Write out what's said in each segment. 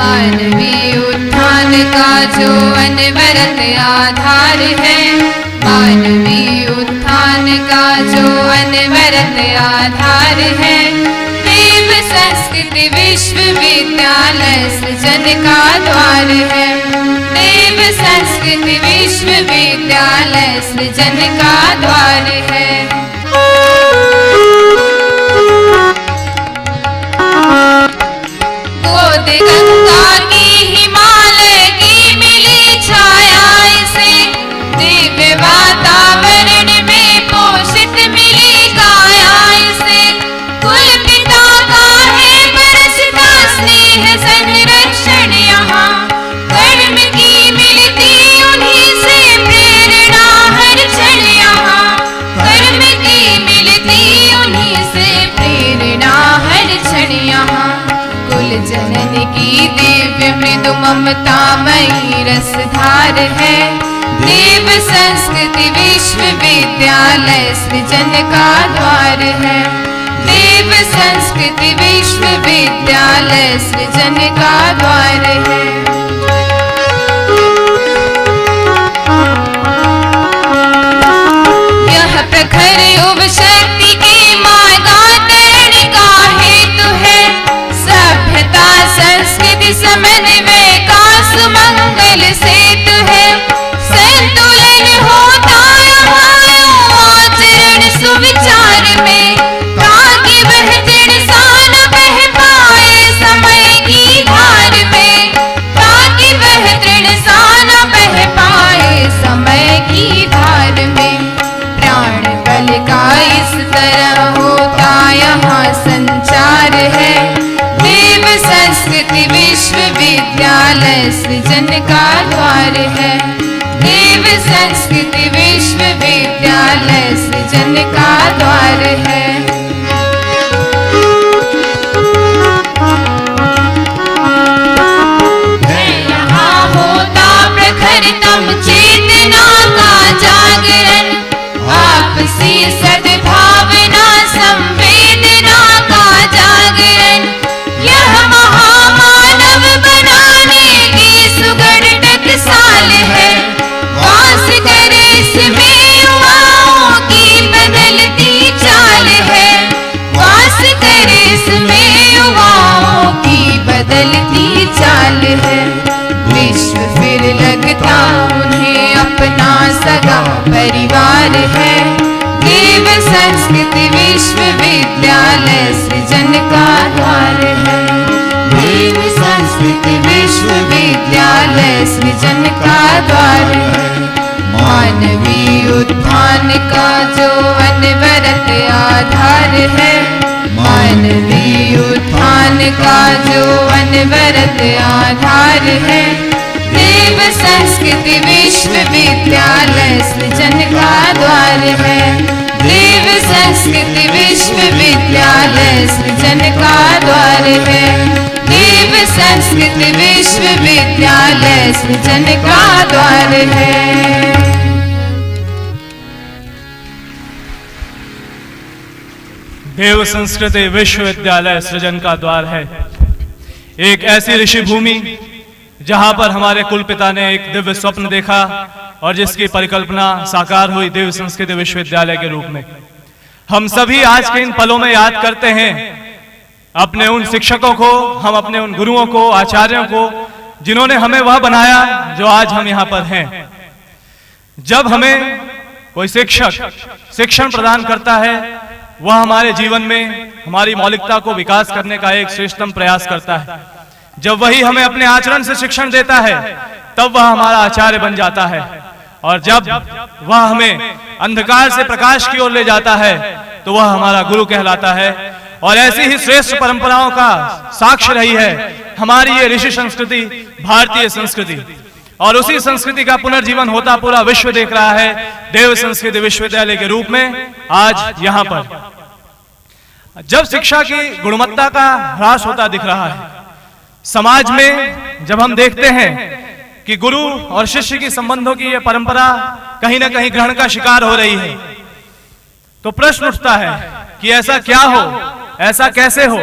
मानवीय उत्थान का जो अनवरत आधार है, मानवीय उत्थान का जो अनवरत आधार है, देव संस्कृति विश्वविद्यालय सृजन का द्वार है, देव संस्कृति विश्वविद्यालय सृजन का द्वार है। गोद गंगा की हिमालय की मिली छाया से, दिव्य वातावरण में पोषित मिली काया से, कुल पिता का है बरसता स्नेह संरक्षण यहाँ, कर्म की मिलती उन्हीं से प्रेरणा हर क्षण यहाँ, कर्म की मिलती उन्हीं से प्रेरणा हर क्षण यहाँ। कुल जनन की दिव्य मृदु ममतामयी रसधार है, देव संस्कृति विश्वविद्यालय सृजन का द्वार है, देव संस्कृति विश्वविद्यालय सृजन का द्वार है। यह प्रखर युव शक्ति की मार्गांतरण का हेतु है, सभ्यता संस्कृति समन्वय का सुमंगल सेतु है, संतुलन होता यहाँ आचरण सुविचार में, ताकि वह तृणसा न बह पाए समय की धार में, ताकि वह तृणसा न बह पाए समय की धार में। प्राण बल का इस तरह होता यहाँ संचार है, देव संस्कृति विश्वविद्यालय सृजन का द्वार है, देव संस्कृति विश्वविद्यालय सृजन का द्वार है। यहाँ होता प्रखरतम चेतना का जागरण, आपसी सद्भावना संवेदना का जागरण, यह महामानव बनाने की सुगढ़ टकसाल है, वास करे इसमें युवाओं की बदलती चाल है, वास करे इसमें युवाओं की बदलती चाल है। विश्व फिर लगता उन्हें अपना सगा परिवार है, देव संस्कृति विश्वविद्यालय सृजन का द्वार है, देव संस्कृति विश्वविद्यालय सृजन का द्वार है। मानवीय उत्थान का जो अनवरत आधार है, मानवीय उत्थान का जो अनवरत आधार है, देव संस्कृति विश्वविद्यालय सृजन का द्वार है, देव संस्कृति विश्वविद्यालय सृजन का द्वार है, देव संस्कृति विश्वविद्यालय सृजन का द्वार है। देव संस्कृति विश्वविद्यालय सृजन का द्वार है एक ऐसी ऋषि भूमि जहां पर हमारे कुल पिता ने एक दिव्य स्वप्न देखा और जिसकी परिकल्पना साकार हुई देव संस्कृति विश्वविद्यालय के रूप में। हम सभी आज के इन पलों में याद करते हैं अपने उन शिक्षकों को, हम अपने उन गुरुओं को, आचार्यों को, जिन्होंने हमें वह बनाया जो आज हम यहाँ पर हैं। जब हमें कोई शिक्षक शिक्षण प्रदान करता है, वह हमारे जीवन में हमारी मौलिकता को विकास करने का एक श्रेष्ठतम प्रयास करता है। जब वही हमें अपने आचरण से शिक्षण देता है, तब वह हमारा आचार्य बन जाता है, और जब वह हमें अंधकार से प्रकाश की ओर ले जाता है, तो वह हमारा गुरु कहलाता है। और ऐसी ही श्रेष्ठ परंपराओं का साक्ष्य रही है हमारी ये ऋषि संस्कृति, भारतीय संस्कृति। और उसी संस्कृति का पुनर्जीवन होता पूरा विश्व देख रहा है देव संस्कृति विश्वविद्यालय के रूप में आज यहाँ पर। जब शिक्षा की गुणवत्ता का ह्रास होता दिख रहा है समाज में, जब हम देखते हैं कि गुरु और शिष्य की संबंधों की यह परंपरा कहीं ना कहीं ग्रहण का शिकार हो रही है, तो प्रश्न उठता है कि ऐसा क्या हो, ऐसा कैसे हो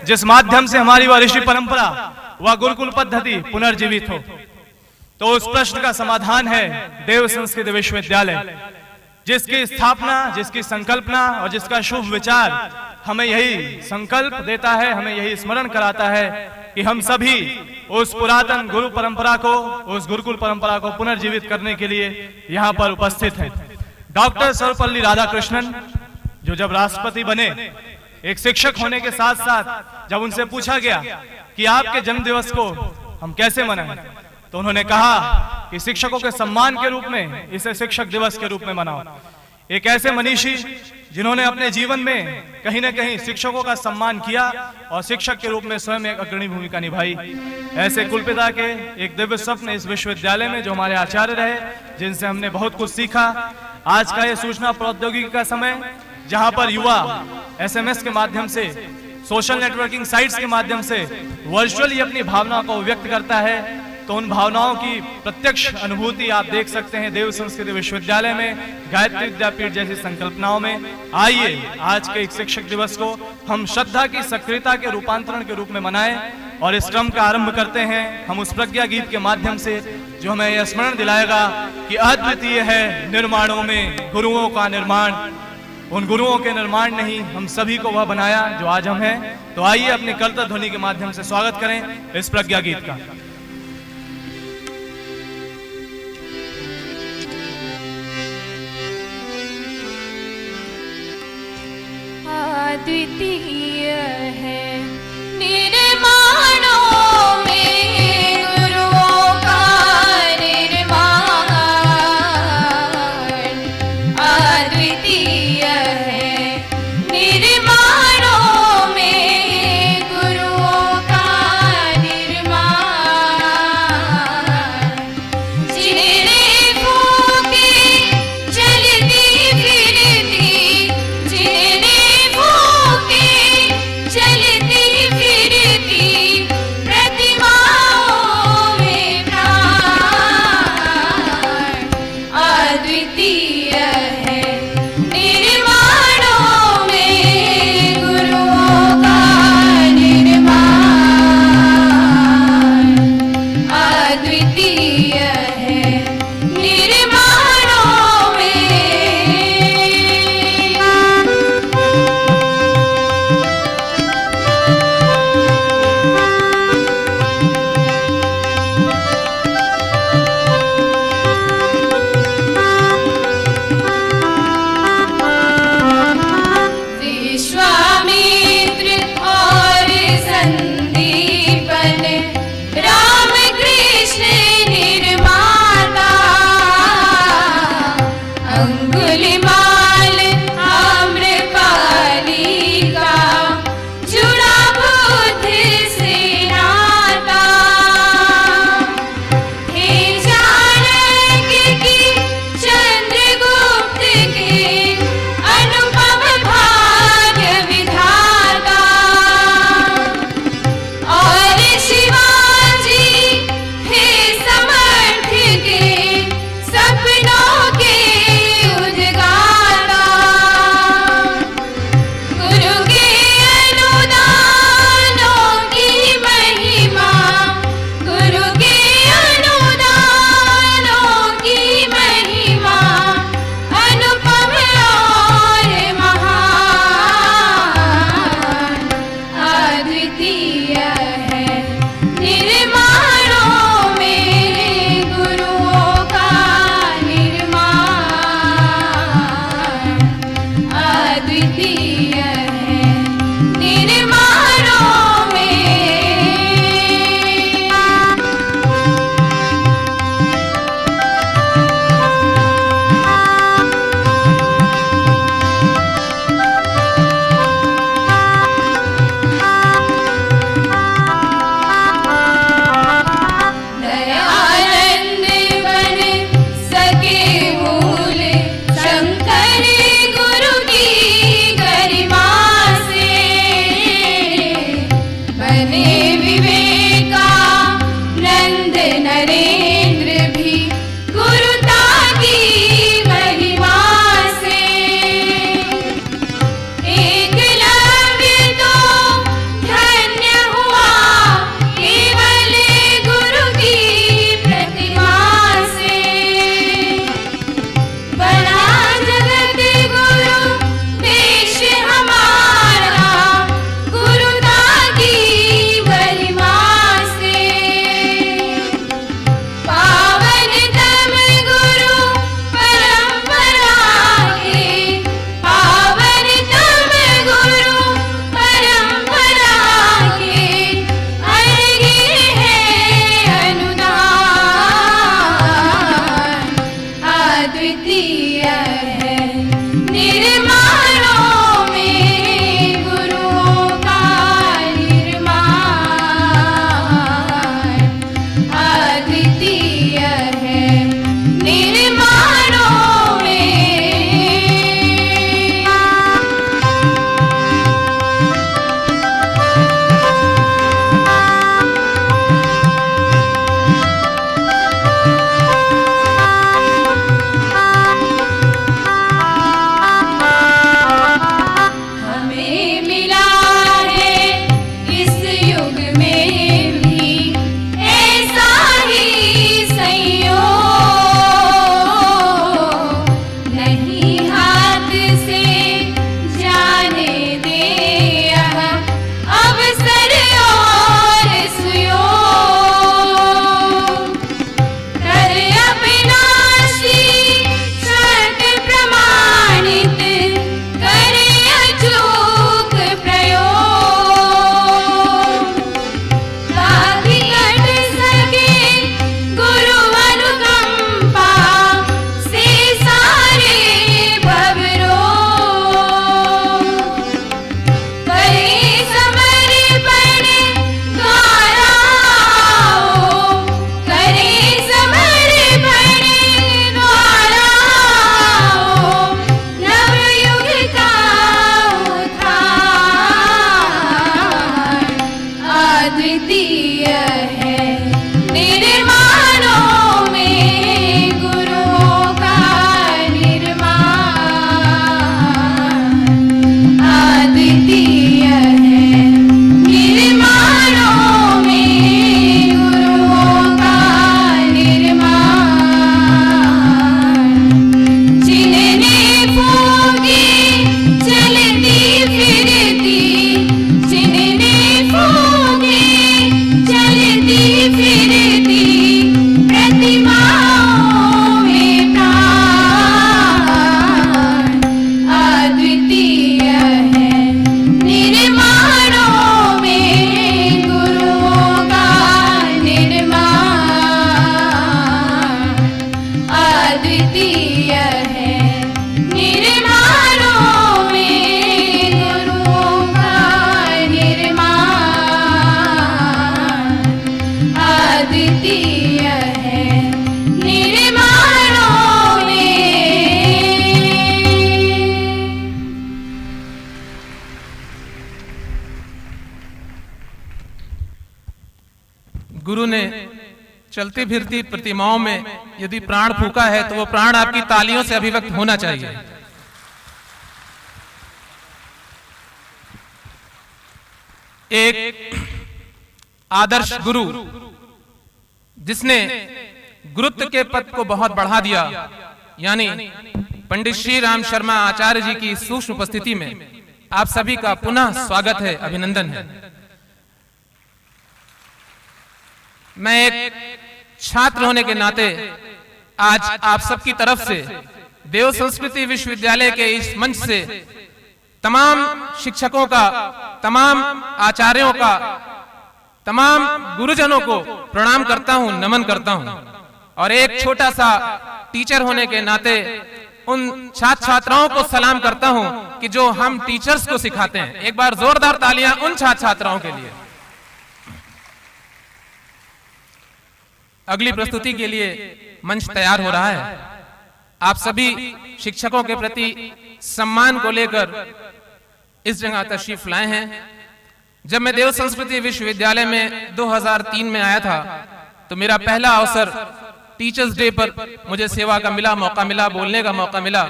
जिस माध्यम से हमारी वह ऋषि परंपरा वह गुरुकुल पद्धति पुनर्जीवित हो। तो उस प्रश्न का समाधान है देव संस्कृत विश्वविद्यालय, जिसकी स्थापना, जिसकी संकल्पना और जिसका शुभ विचार हमें यही संकल्प देता है, हमें यही स्मरण कराता है कि हम सभी उस पुरातन गुरु परंपरा को, उस गुरुकुल परंपरा को पुनर्जीवित करने के लिए यहाँ पर उपस्थित हैं। डॉक्टर सर्वपल्ली राधाकृष्णन, जो जब राष्ट्रपति बने, एक शिक्षक होने के साथ साथ जब उनसे पूछा गया कि आपके जन्म दिवस को हम कैसे मनाएं, तो उन्होंने कहा कि शिक्षकों के सम्मान के रूप में इसे शिक्षक दिवस के रूप में मनाओ। एक ऐसे मनीषी जिन्होंने अपने जीवन में कहीं ना कहीं शिक्षकों का सम्मान किया और शिक्षक के रूप में स्वयं एक अग्रणी भूमिका निभाई, ऐसे कुलपिता के एक दिव्य स्वप्न इस विश्वविद्यालय में, जो हमारे आचार्य रहे, जिनसे हमने बहुत कुछ सीखा। आज का ये सूचना प्रौद्योगिकी का समय, जहां पर युवा SMS के माध्यम से, सोशल नेटवर्किंग साइट्स के माध्यम से वर्चुअली अपनी भावनाओं को व्यक्त करता है, तो उन भावनाओं की प्रत्यक्ष अनुभूति आप देख सकते हैं देव संस्कृत विश्वविद्यालय में, गायत्री विद्यापीठ जैसी संकल्पनाओं में। आइए आज के एक शिक्षक दिवस को हम श्रद्धा की सक्रियता के रूपांतरण के रूप में मनाएं और इस क्रम का आरंभ करते हैं हम उस प्रज्ञा गीत के माध्यम से, जो हमें यह स्मरण दिलाएगा कि अद्वितीय है निर्माणों में गुरुओं का निर्माण, उन गुरुओं के निर्माण नहीं, हम सभी को वह बनाया जो आज हम हैं। तो आइए अपने करतल ध्वनि के माध्यम से स्वागत करें इस प्रज्ञा गीत का। अद्वितीय है निर्माणों में गुरुओं का निर्माण, अद्वितीय है निर्माणों में गुरुओं का निर्माण। जिन्हें फूके चलती फिरती, जिन्हें फूके गुरु ने चलती फिरती प्रतिमाओं में यदि प्राण फूका है तो वो प्राण आपकी तालियों से अभिव्यक्त होना चाहिए। एक आदर्श गुरु जिसने गुरुत्व के पद को बहुत बढ़ा दिया, यानी पंडित श्री राम शर्मा आचार्य जी की सूक्ष्म उपस्थिति में आप सभी का पुनः स्वागत है, अभिनंदन है। मैं एक छात्र होने के नाते आज आप सबकी तरफ से देव संस्कृति विश्वविद्यालय के इस मंच से तमाम शिक्षकों का, तमाम आचार्यों का, तमाम गुरुजनों को प्रणाम करता हूं, नमन करता हूं। और एक छोटा सा टीचर होने के नाते उन छात्र छात्राओं को सलाम करता हूं कि जो हम टीचर्स को सिखाते हैं। एक बार जोरदार तालियां उन छात्र छात्राओं के लिए। अगली प्रस्तुति के लिए मंच तैयार हो रहा है। आप सभी शिक्षकों के प्रति सम्मान को लेकर इस जगह तशरीफ लाए हैं। जब मैं देव संस्कृति विश्वविद्यालय में 2003 में आया था तो मेरा पहला अवसर टीचर्स डे पर मुझे सेवा का मौका मिला, बोलने का मौका मिला।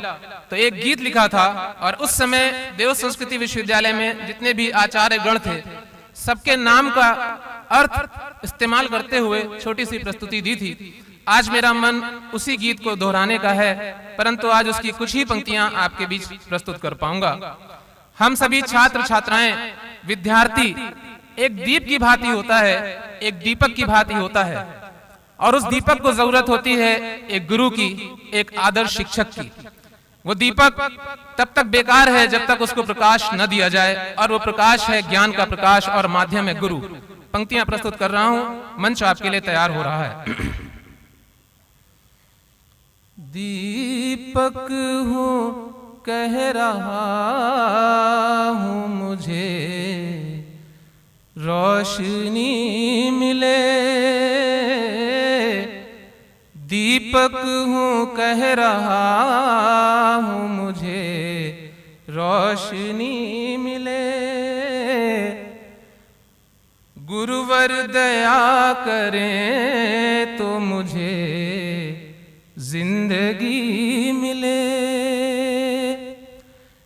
तो एक गीत लिखा था और उस समय देव संस्कृति विश्वविद्यालय में जितने भी आचार्य गण थे सबके नाम का अर्थ इस्तेमाल करते हुए छोटी सी प्रस्तुति दी थी। आज मेरा मन उसी गीत को दोहराने का है, परंतु आज उसकी कुछ ही पंक्तियां आपके बीच प्रस्तुत कर पाऊंगा। हम सभी छात्र छात्राएं, विद्यार्थी एक दीप की भांति होता है, एक दीपक की भांति होता है, और उस दीपक को जरूरत होती है एक गुरु की, एक आदर्श शिक्षक की। वो दीपक तब तक बेकार है जब तक उसको प्रकाश न दिया जाए, और वो प्रकाश है ज्ञान का प्रकाश और माध्यम है गुरु। पंक्तियां प्रस्तुत कर रहा हूं, मंच आपके लिए तैयार हो रहा है। दीपक हूं कह रहा हूं मुझे रोशनी मिले, दीपक हूं कह रहा हूं मुझे रोशनी मिले। गुरुवर दया करें तो मुझे जिंदगी मिले।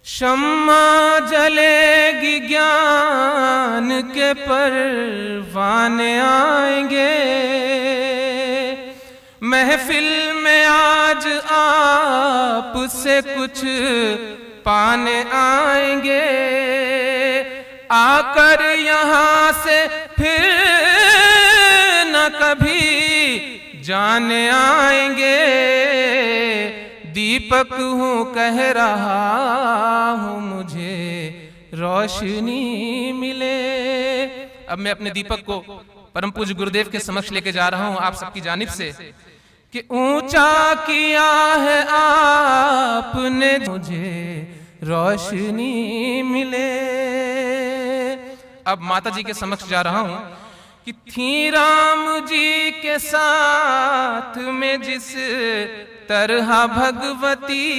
शम्मा जलेगी ज्ञान के परवाने आएंगे, महफिल में आज आपसे कुछ पाने आएंगे, आकर यहाँ से फिर न कभी जाने आएंगे। दीपक हूँ कह रहा हूँ मुझे रोशनी मिले। अब मैं अपने दीपक को परम पूज्य गुरुदेव के समक्ष लेके जा रहा हूँ आप सबकी जानिब से कि ऊंचा किया है आपने मुझे रोशनी मिले। अब माता जी के समक्ष जा रहा हूं कि थी राम जी के साथ में जिस तरह भगवती,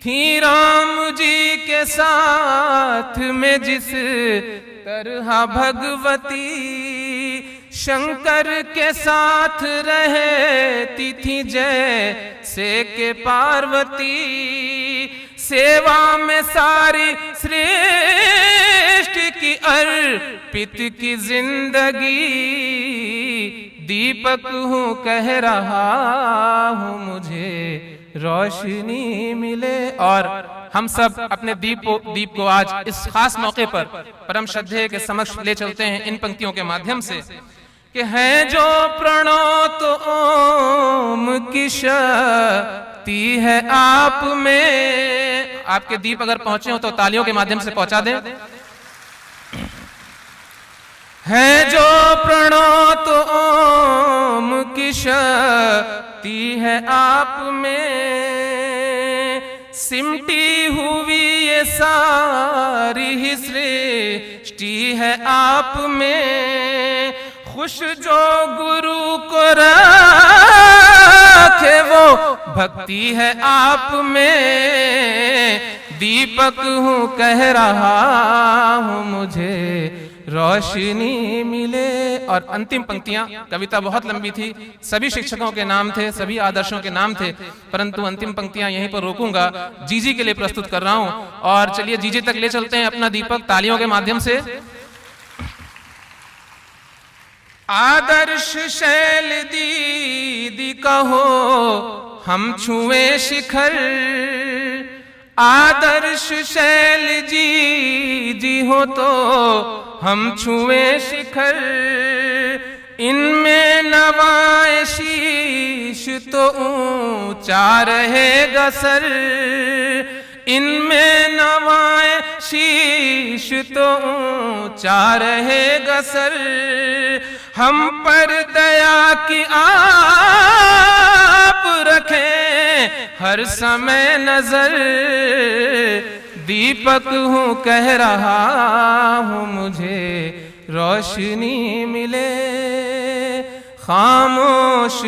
थी राम जी के साथ में जिस तरह भगवती, शंकर के साथ रहती थी जैसे के पार्वती। सेवा में सारी सृष्टि की अर्पित की जिंदगी, दीपक हूँ कह रहा हूँ मुझे रोशनी मिले। और हम सब अपने दीप को आज इस खास मौके पर परम श्रद्धेय के समक्ष ले चलते हैं इन पंक्तियों के माध्यम से कि है जो प्रणो तो ओम की शक्ति है आप में। आपके दीप अगर पहुंचे हो तो तालियों के माध्यम से पहुंचा दें। है जो प्रणो तो ओम की शक्ति है आप में, सिमटी हुई ये सारी ही सृष्टि है आप में। खुश जो गुरु को रखे वो भक्ति है आप में। दीपक हूँ कह रहा हूँ मुझे रोशनी मिले। और अंतिम पंक्तियां, कविता बहुत लंबी थी, सभी शिक्षकों के नाम थे, सभी आदर्शों के नाम थे, परंतु अंतिम पंक्तियां यहीं पर रोकूंगा। जीजी के लिए प्रस्तुत कर रहा हूं। और चलिए जीजी तक ले चलते हैं अपना दीपक तालियों के माध्यम से। आदर्श शैल दीदी कहो हम छुए शिखर, आदर्श शैल जी हो तो हम छुए शिखर। इनमें नवाए शीश तो ऊंचा रहेगा सर, इनमें नवाए शीश तो ऊंचा रहेगा सर। हम पर दया की आप रखें हर समय नजर, दीपक हूँ कह रहा हूँ मुझे रोशनी मिले। खामोश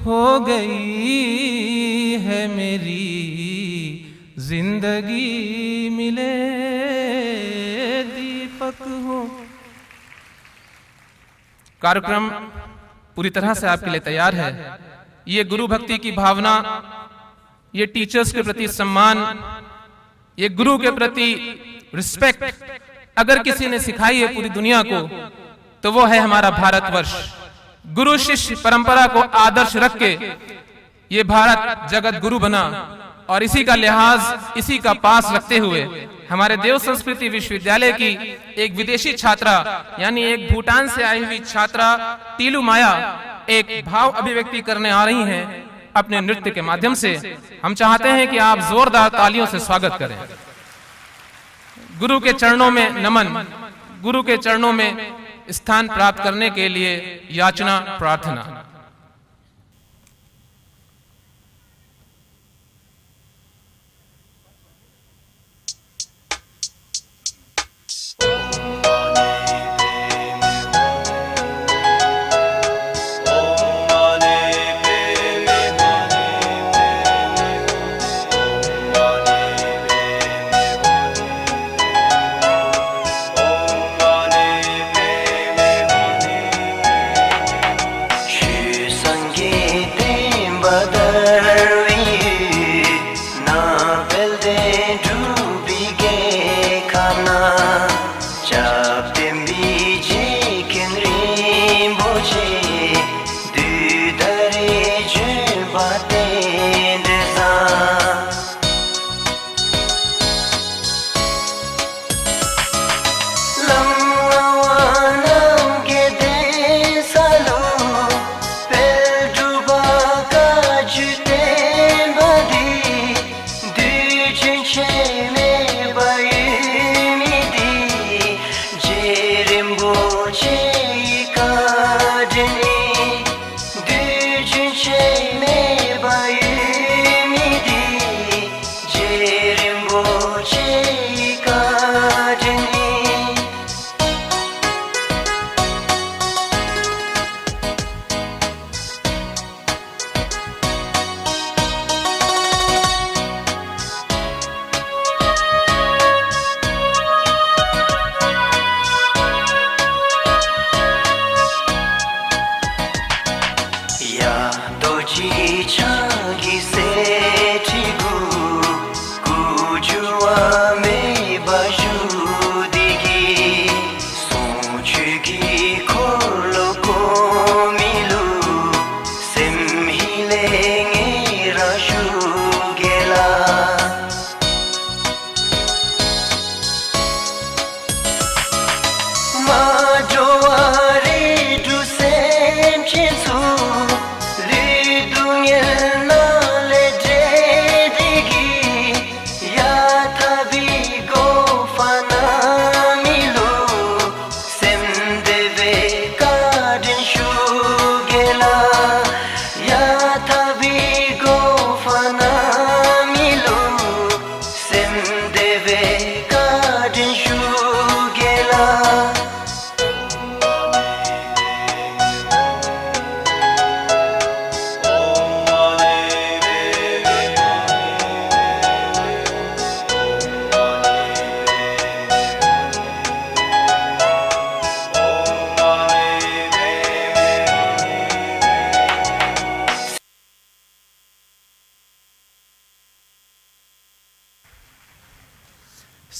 हो गई है मेरी जिंदगी मिले, दीपक हूँ। कार्यक्रम पूरी तरह से आपके लिए तैयार है। ये गुरु भक्ति की भावना, ये टीचर्स के प्रति सम्मान, ये गुरु के प्रति रिस्पेक्ट अगर किसी ने सिखाई है पूरी दुनिया को तो वो है हमारा भारतवर्ष। गुरु शिष्य परंपरा को आदर्श रख के ये भारत जगत गुरु बना, और इसी का लिहाज, इसी का पास रखते हुए हमारे देव संस्कृति विश्वविद्यालय की एक विदेशी छात्रा, यानी एक भूटान से आई हुई छात्रा टीलू माया एक भाव अभिव्यक्ति करने आ रही हैं अपने नृत्य के माध्यम से। हम चाहते हैं कि आप जोरदार तालियों से स्वागत करें। गुरु के चरणों में नमन, गुरु के चरणों में स्थान प्राप्त करने के लिए याचना प्रार्थना।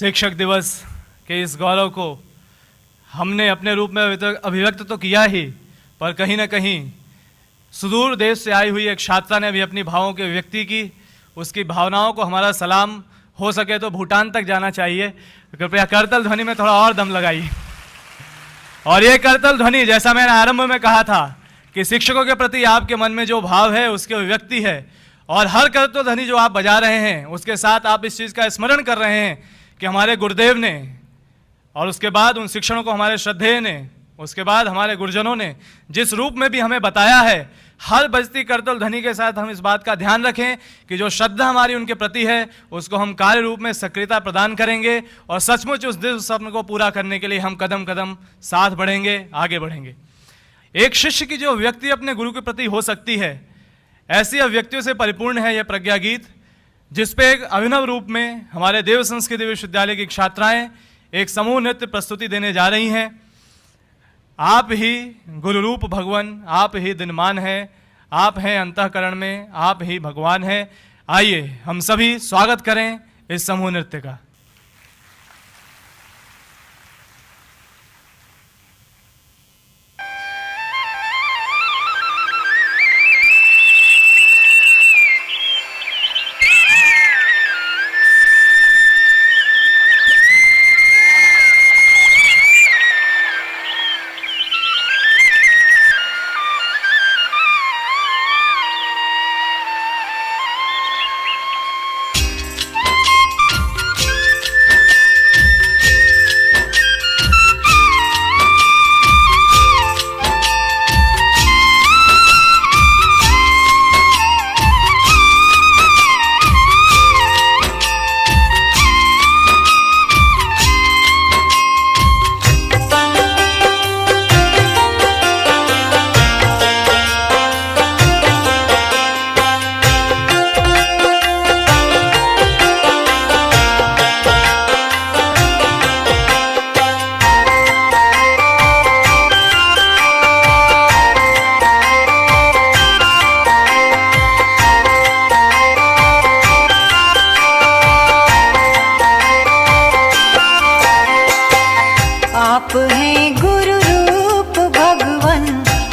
शिक्षक दिवस के इस गौरव को हमने अपने रूप में अभिव्यक्त तो किया ही, पर कहीं ना कहीं सुदूर देश से आई हुई एक छात्रा ने भी अपनी भावों की अभिव्यक्ति की। उसकी भावनाओं को हमारा सलाम, हो सके तो भूटान तक जाना चाहिए। कृपया करतल ध्वनि में थोड़ा और दम लगाइए। और ये करतल ध्वनि, जैसा मैंने आरंभ में कहा था कि शिक्षकों के प्रति आपके मन में जो भाव है उसकी अभिव्यक्ति है, और हर करतल ध्वनि जो आप बजा रहे हैं उसके साथ आप इस चीज़ का स्मरण कर रहे हैं कि हमारे गुरुदेव ने, और उसके बाद उन शिक्षकों को हमारे श्रद्धेय ने, उसके बाद हमारे गुरुजनों ने जिस रूप में भी हमें बताया है, हर बजती करतल ध्वनि के साथ हम इस बात का ध्यान रखें कि जो श्रद्धा हमारी उनके प्रति है उसको हम कार्य रूप में सक्रियता प्रदान करेंगे, और सचमुच उस दिव्य स्वप्न को पूरा करने के लिए हम कदम कदम साथ बढ़ेंगे, आगे बढ़ेंगे। एक शिष्य की जो अभिव्यक्ति अपने गुरु के प्रति हो सकती है, ऐसी अभिव्यक्तियों से परिपूर्ण है यह प्रज्ञा गीत, जिसपे एक अभिनव रूप में हमारे देव संस्कृति विश्वविद्यालय की छात्राएं एक समूह नृत्य प्रस्तुति देने जा रही हैं। आप ही गुरु रूप भगवान, आप ही दिनमान है, आप हैं अंतःकरण में, आप ही भगवान हैं। आइए हम सभी स्वागत करें इस समूह नृत्य का।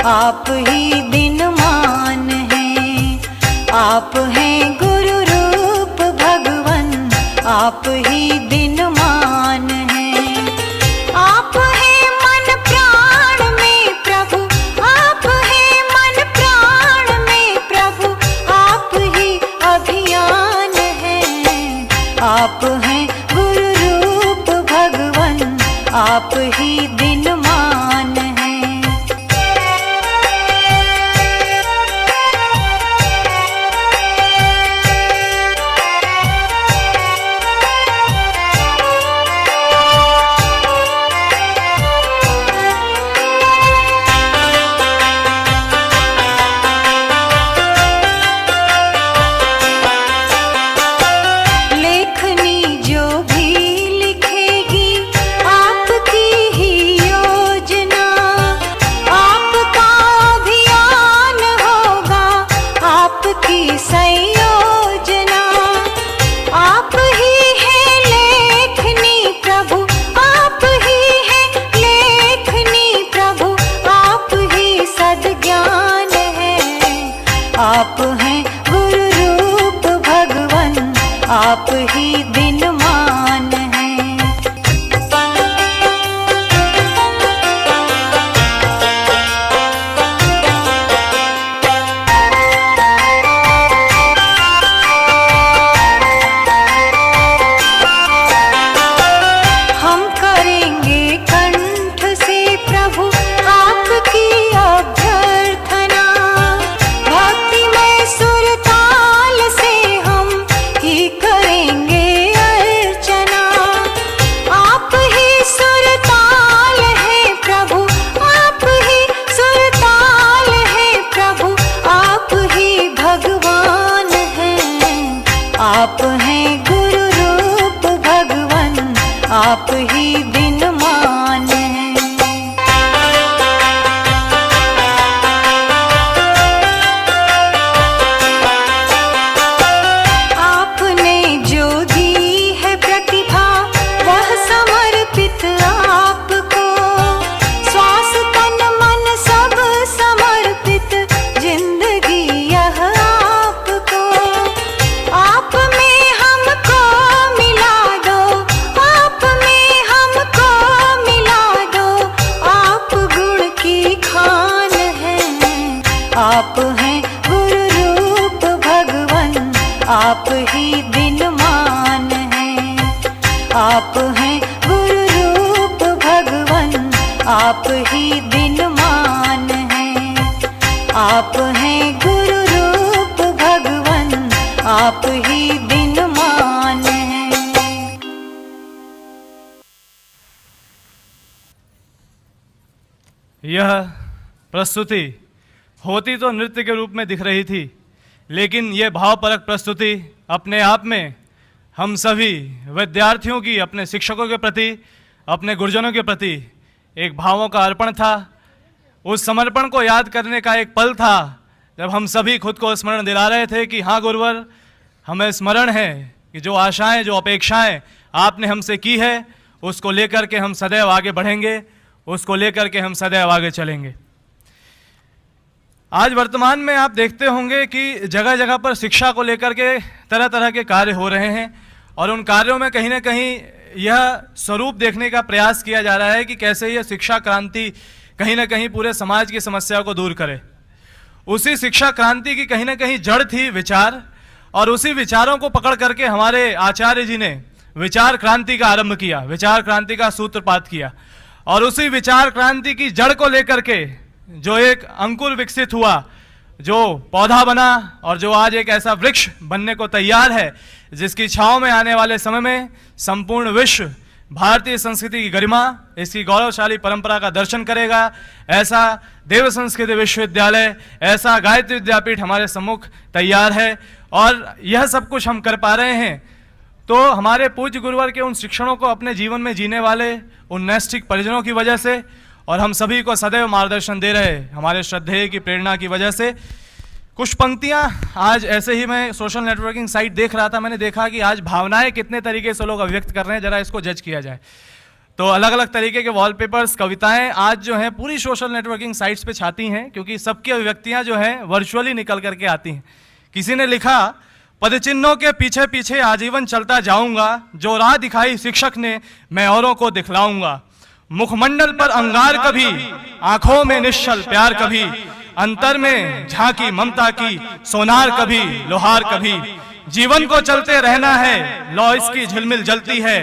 आप ही दिनमान हैं, आप हैं गुरु रूप भगवन, आप ही दिनमान हैं। आप हैं मन प्राण में प्रभु, आप हैं मन प्राण में प्रभु, आप ही अभियान हैं। आप हैं गुरु रूप भगवन, आप ही दिनमान हैं। लेखनी जो भी लिखेगी आपकी ही आप ही दिनमान हैं। आप हैं गुरु रूप भगवन, आप ही दिनमान हैं। यह प्रस्तुति होती तो नृत्य के रूप में दिख रही थी, लेकिन यह भावपरक प्रस्तुति अपने आप में हम सभी विद्यार्थियों की अपने शिक्षकों के प्रति, अपने गुरुजनों के प्रति एक भावों का अर्पण था। उस समर्पण को याद करने का एक पल था जब हम सभी खुद को स्मरण दिला रहे थे कि हाँ गुरुवर, हमें स्मरण है कि जो आशाएं, जो अपेक्षाएं आपने हमसे की है, उसको लेकर के हम सदैव आगे बढ़ेंगे, उसको लेकर के हम सदैव आगे चलेंगे। आज वर्तमान में आप देखते होंगे कि जगह जगह पर शिक्षा को लेकर के तरह तरह के कार्य हो रहे हैं और उन कार्यों में कहीं ना कहीं यह स्वरूप देखने का प्रयास किया जा रहा है कि कैसे यह शिक्षा क्रांति कहीं ना कहीं पूरे समाज की समस्या को दूर करे। उसी शिक्षा क्रांति की कहीं ना कहीं जड़ थी विचार, और उसी विचारों को पकड़ करके हमारे आचार्य जी ने विचार क्रांति का आरंभ किया, विचार क्रांति का सूत्रपात किया। और उसी विचार क्रांति की जड़ को लेकर के जो एक अंकुर विकसित हुआ, जो पौधा बना और जो आज एक ऐसा वृक्ष बनने को तैयार है जिसकी छांव में आने वाले समय में संपूर्ण विश्व भारतीय संस्कृति की गरिमा, इसकी गौरवशाली परंपरा का दर्शन करेगा, ऐसा देव संस्कृति विश्वविद्यालय, ऐसा गायत्री विद्यापीठ हमारे सम्मुख तैयार है। और यह सब कुछ हम कर पा रहे हैं तो हमारे पूज्य गुरुवर के उन शिक्षणों को अपने जीवन में जीने वाले उन नैष्ठिक परिजनों की वजह से, और हम सभी को सदैव मार्गदर्शन दे रहे हमारे श्रद्धेय की प्रेरणा की वजह से। कुछ पंक्तियां आज ऐसे ही मैं सोशल नेटवर्किंग साइट देख रहा था, मैंने देखा कि आज भावनाएं कितने तरीके से लोग अभिव्यक्त कर रहे हैं, जरा इसको जज किया जाए तो अलग अलग तरीके के वॉलपेपर्स, कविताएं आज जो हैं पूरी सोशल नेटवर्किंग साइट्स पे छाती हैं, क्योंकि सबकी अभिव्यक्तियां जो हैं वर्चुअली निकल करके आती हैं। किसी ने लिखा, पदचिन्हों के पीछे पीछे आजीवन चलता जाऊंगा, जो राह दिखाई शिक्षक ने मैं औरों को दिखलाऊंगा। मुखमंडल पर अंगार कभी, आंखों में निश्चल प्यार कभी, अंतर में झांकी ममता की सोनार कभी, लोहार कभी। जीवन को चलते रहना है, लौ इसकी झिलमिल जलती है,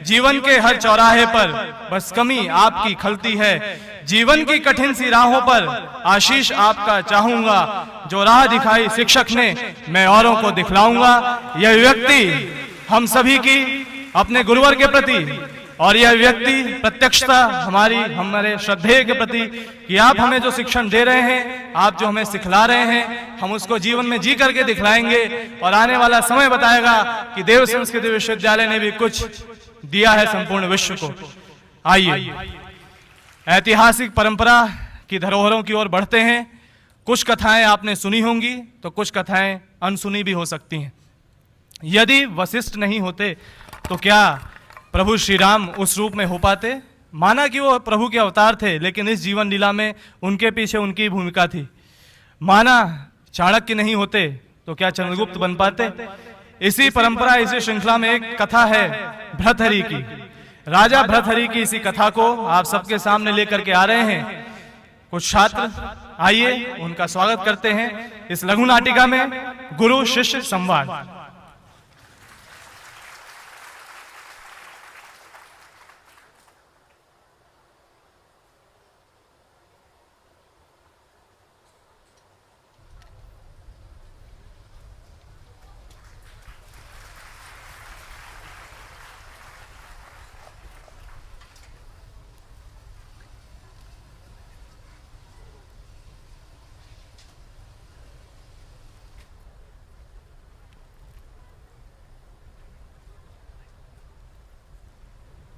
जीवन के हर चौराहे पर बस कमी आपकी खलती है। जीवन की कठिन सी राहों पर आशीष आपका चाहूंगा, जो राह दिखाई शिक्षक ने मैं औरों को दिखलाऊंगा। यह व्यक्ति हम सभी की अपने गुरुवर के प्रति, और यह व्यक्ति प्रत्यक्षता हमारे श्रद्धेय के प्रति कि आप हमें जो शिक्षण दे रहे हैं, आप जो हमें सिखला रहे हैं, हम उसको जीवन में जी करके दिखलाएंगे। और आने वाला समय बताएगा कि देव संस्कृति विश्वविद्यालय ने भी कुछ दिया है संपूर्ण विश्व को। आइए ऐतिहासिक परंपरा की धरोहरों की ओर बढ़ते हैं। कुछ कथाएं आपने सुनी होंगी तो कुछ कथाएं अनसुनी भी हो सकती हैं। यदि वशिष्ठ नहीं होते तो क्या प्रभु श्री राम उस रूप में हो पाते? माना कि वो प्रभु के अवतार थे, लेकिन इस जीवन लीला में उनके पीछे उनकी भूमिका थी। माना चाणक्य नहीं होते तो क्या चंद्रगुप्त बन पाते? इसी परंपरा, इसी श्रृंखला में एक कथा है भर्तहरि की। राजा भर्तहरि की इसी कथा को आप सबके सामने लेकर के आ रहे हैं। कुछ छात्र, आइए उनका स्वागत करते हैं इस लघु नाटिका में, गुरु शिष्य संवाद।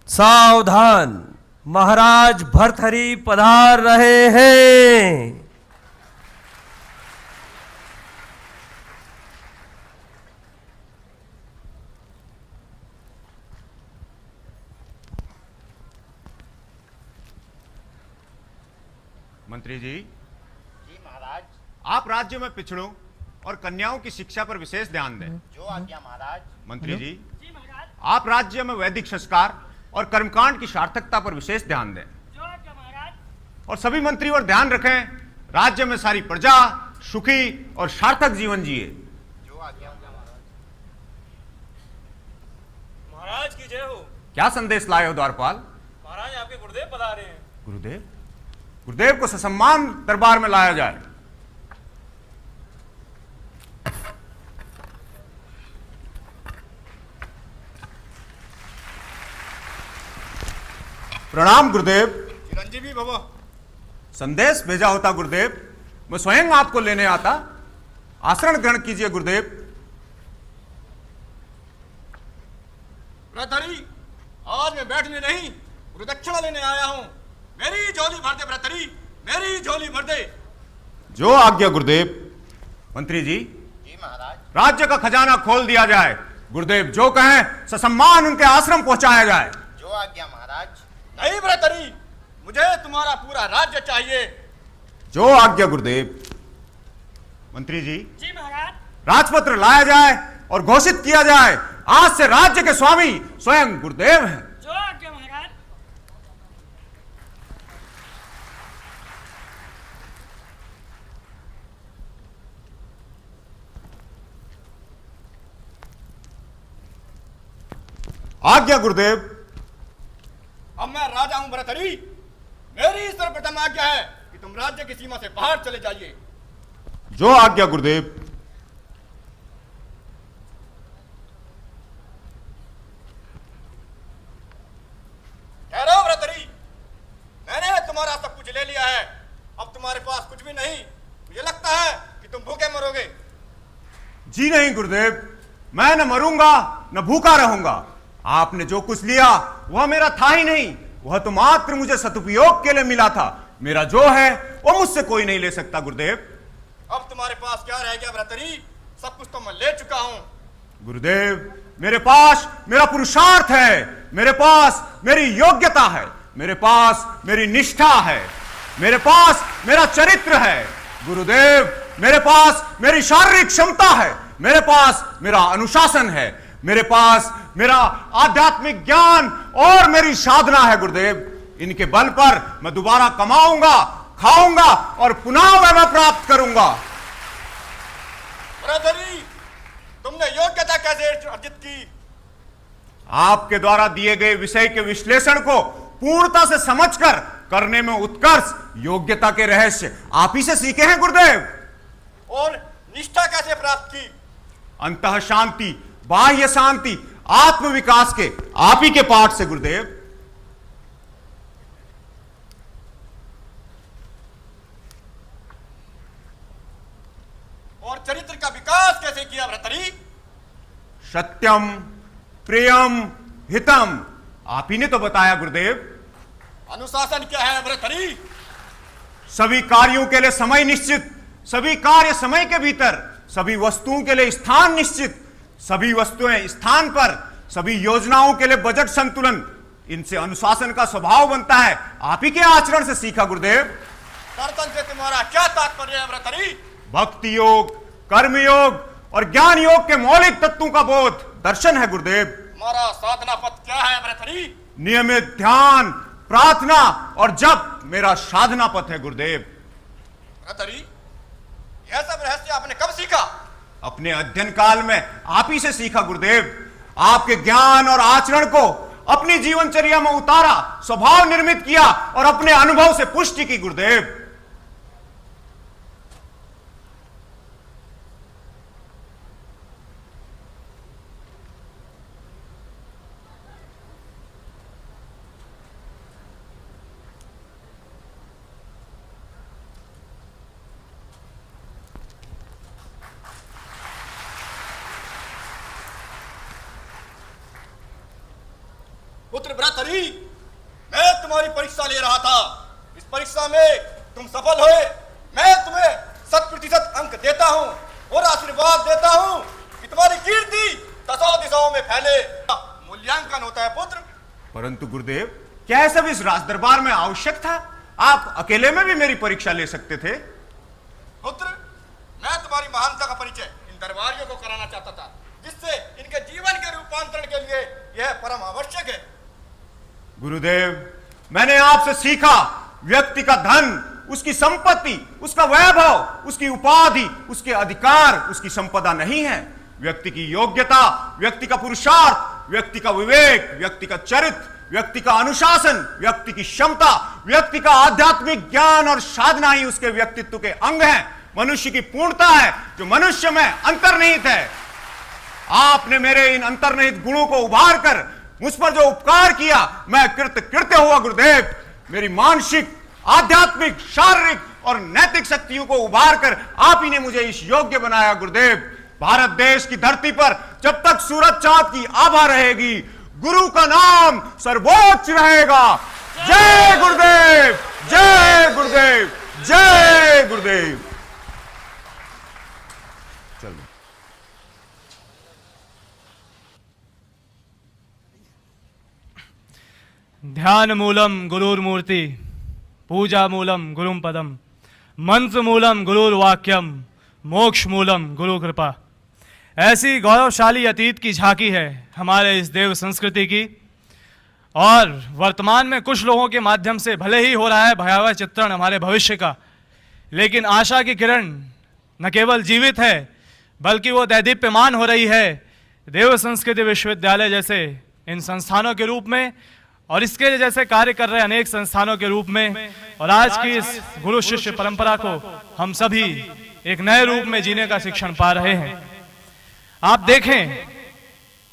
सावधान, महाराज भर्तहरि पधार रहे हैं। मंत्री जी महाराज, आप राज्य में पिछड़ों और कन्याओं की शिक्षा पर विशेष ध्यान दें। जो आज्ञा महाराज। मंत्री जी आप राज्य में वैदिक संस्कार और कर्मकांड की सार्थकता पर विशेष ध्यान दें। जो आज्ञा महाराज। और सभी मंत्री और ध्यान रखें, राज्य में सारी प्रजा सुखी और सार्थक जीवन जिए। जो आज्ञा महाराज। महाराज की जय हो। क्या संदेश लाए हो द्वारपाल? महाराज आपके गुरुदेव पधारे हैं। गुरुदेव, गुरुदेव को ससम्मान दरबार में लाया जाए। प्रणाम गुरुदेव। चिरंजीवी भव। संदेश भेजा होता गुरुदेव, मैं स्वयं आपको लेने आता। आसन ग्रहण कीजिए गुरुदेव। भ्रातरी, आज मैं बैठने नहीं गुरुदक्षिणा लेने आया हूं। मेरी झोली भर दे भ्रातरी, मेरी झोली भर दे। जो आज्ञा गुरुदेव। मंत्री जी, जी महाराज। राज्य का खजाना खोल दिया जाए। गुरुदेव जो कहें ससम्मान उनके आश्रम पहुंचाया जाए। जो आज्ञा महाराज। नहीं भ्रातरी, मुझे तुम्हारा पूरा राज्य चाहिए। जो आज्ञा गुरुदेव। मंत्री जी, जी महाराज। राजपत्र लाया जाए और घोषित किया जाए आज से राज्य के स्वामी स्वयं गुरुदेव हैं। जो आज्ञा महाराज। आज्ञा गुरुदेव। अब मैं राजा हूं भ्रातरी। मेरी सर्वप्रथम आज्ञा है कि तुम राज्य की सीमा से बाहर चले जाइए। जो आज्ञा गुरुदेव। ठहरो भ्रातरी, मैंने तुम्हारा सब कुछ ले लिया है। अब तुम्हारे पास कुछ भी नहीं। मुझे लगता है कि तुम भूखे मरोगे। जी नहीं गुरुदेव, मैं न मरूंगा न भूखा रहूंगा। आपने जो कुछ लिया वह मेरा था ही नहीं, वह तो मात्र मुझे सदुपयोग के लिए मिला था। मेरा जो है वह मुझसे कोई नहीं ले सकता गुरुदेव। अब तुम्हारे पास क्या रह गया भ्रातरी? सब कुछ तो मैं ले चुका हूं। गुरुदेव, मेरे पास मेरा पुरुषार्थ है, मेरे पास मेरी योग्यता है, मेरे पास मेरी निष्ठा है, मेरे पास मेरा चरित्र है। गुरुदेव, मेरे पास मेरी शारीरिक क्षमता है, मेरे पास मेरा अनुशासन है, मेरे पास मेरा आध्यात्मिक ज्ञान और मेरी साधना है। गुरुदेव, इनके बल पर मैं दोबारा कमाऊंगा, खाऊंगा और पुनः वह प्राप्त करूंगा। भ्रातरी, तुमने योग्यता कैसे अर्जित की? आपके द्वारा दिए गए विषय के विश्लेषण को पूर्णता से समझकर करने में उत्कर्ष योग्यता के रहस्य आप ही से सीखे हैं गुरुदेव। और निष्ठा कैसे प्राप्त की? अंतः शांति, बाह्य शांति, आत्म विकास के आप ही के पाठ से गुरुदेव। और चरित्र का विकास कैसे किया भ्रातरी? सत्यम, प्रियम, हितम, आप ही ने तो बताया गुरुदेव। अनुशासन क्या है भ्रातरी? सभी कार्यों के लिए समय निश्चित, सभी कार्य समय के भीतर, सभी वस्तुओं के लिए स्थान निश्चित, सभी वस्तुएं स्थान पर, सभी योजनाओं के लिए बजट संतुलन। इनसे अनुशासन का स्वभाव बनता है। आप ही के आचरण से सीखा गुरुदेव। दर्शन से तुम्हारा क्या तात्पर्य है भ्रातरी? भक्ति योग, कर्म योग और ज्ञान योग के मौलिक तत्वों का बोध दर्शन है गुरुदेव। तुम्हारा साधना पथ क्या है भ्रातरी? नियमित ध्यान, प्रार्थना और जप मेरा साधना पथ है गुरुदेव। भ्रातरी, यह सब रहस्य आपने कब सीखा? अपने अध्ययन काल में आप ही से सीखा गुरुदेव। आपके ज्ञान और आचरण को अपनी जीवनचर्या में उतारा, स्वभाव निर्मित किया और अपने अनुभव से पुष्टि की गुरुदेव। पुत्र भ्रातरी, मैं तुम्हारी परीक्षा ले रहा था। इस परीक्षा में तुम सफल हुए। मैं तुम्हें 100% अंक देता हूं और आशीर्वाद देता हूं कि तुम्हारी कीर्ति दसों दिशाओं में फैले। मूल्यांकन होता है पुत्र। परंतु गुरुदेव, क्या यह सब इस राज दरबार में आवश्यक था? आप अकेले में भी मेरी परीक्षा ले सकते थे। पुत्र, मैं तुम्हारी महानता का परिचय इन दरबारियों को कराना चाहता था, जिससे इनके जीवन के रूपांतरण के लिए यह परम आवश्यक है। गुरुदेव, मैंने आपसे सीखा व्यक्ति का धन, उसकी संपत्ति, उसका वैभव, उसकी उपाधि, उसके अधिकार, उसकी संपदा नहीं है। व्यक्ति की योग्यता, व्यक्ति का पुरुषार्थ, व्यक्ति का विवेक, व्यक्ति का चरित्र, व्यक्ति का अनुशासन, व्यक्ति की क्षमता, व्यक्ति का आध्यात्मिक ज्ञान और साधना ही उसके व्यक्तित्व के अंग हैं। मनुष्य की पूर्णता है जो मनुष्य में अंतर्निहित है। आपने मेरे इन अंतर्निहित गुणों को उभार कर मुझ पर जो उपकार किया, मैं कृत्य हुआ गुरुदेव। मेरी मानसिक, आध्यात्मिक, शारीरिक और नैतिक शक्तियों को उभार कर आप ही ने मुझे इस योग्य बनाया गुरुदेव। भारत देश की धरती पर जब तक सूरज चांद की आभा रहेगी, गुरु का नाम सर्वोच्च रहेगा। जय गुरुदेव, जय गुरुदेव, जय गुरुदेव। चलो। ध्यान मूलम गुरुर्मूर्ति, पूजा मूलम गुरुम पदम, मंत्र मूलम गुरुर्वाक्यम, मोक्ष मूलम गुरु कृपा। ऐसी गौरवशाली अतीत की झांकी है हमारे इस देव संस्कृति की, और वर्तमान में कुछ लोगों के माध्यम से भले ही हो रहा है भयावह चित्रण हमारे भविष्य का, लेकिन आशा की किरण न केवल जीवित है बल्कि वो दैदीप्यमान हो रही है देव संस्कृति विश्वविद्यालय जैसे इन संस्थानों के रूप में, और इसके जैसे कार्य कर रहे अनेक संस्थानों के रूप में। और आज की इस गुरु शिष्य परंपरा को हम सभी एक नए रूप में जीने का शिक्षण पा रहे हैं। आप देखें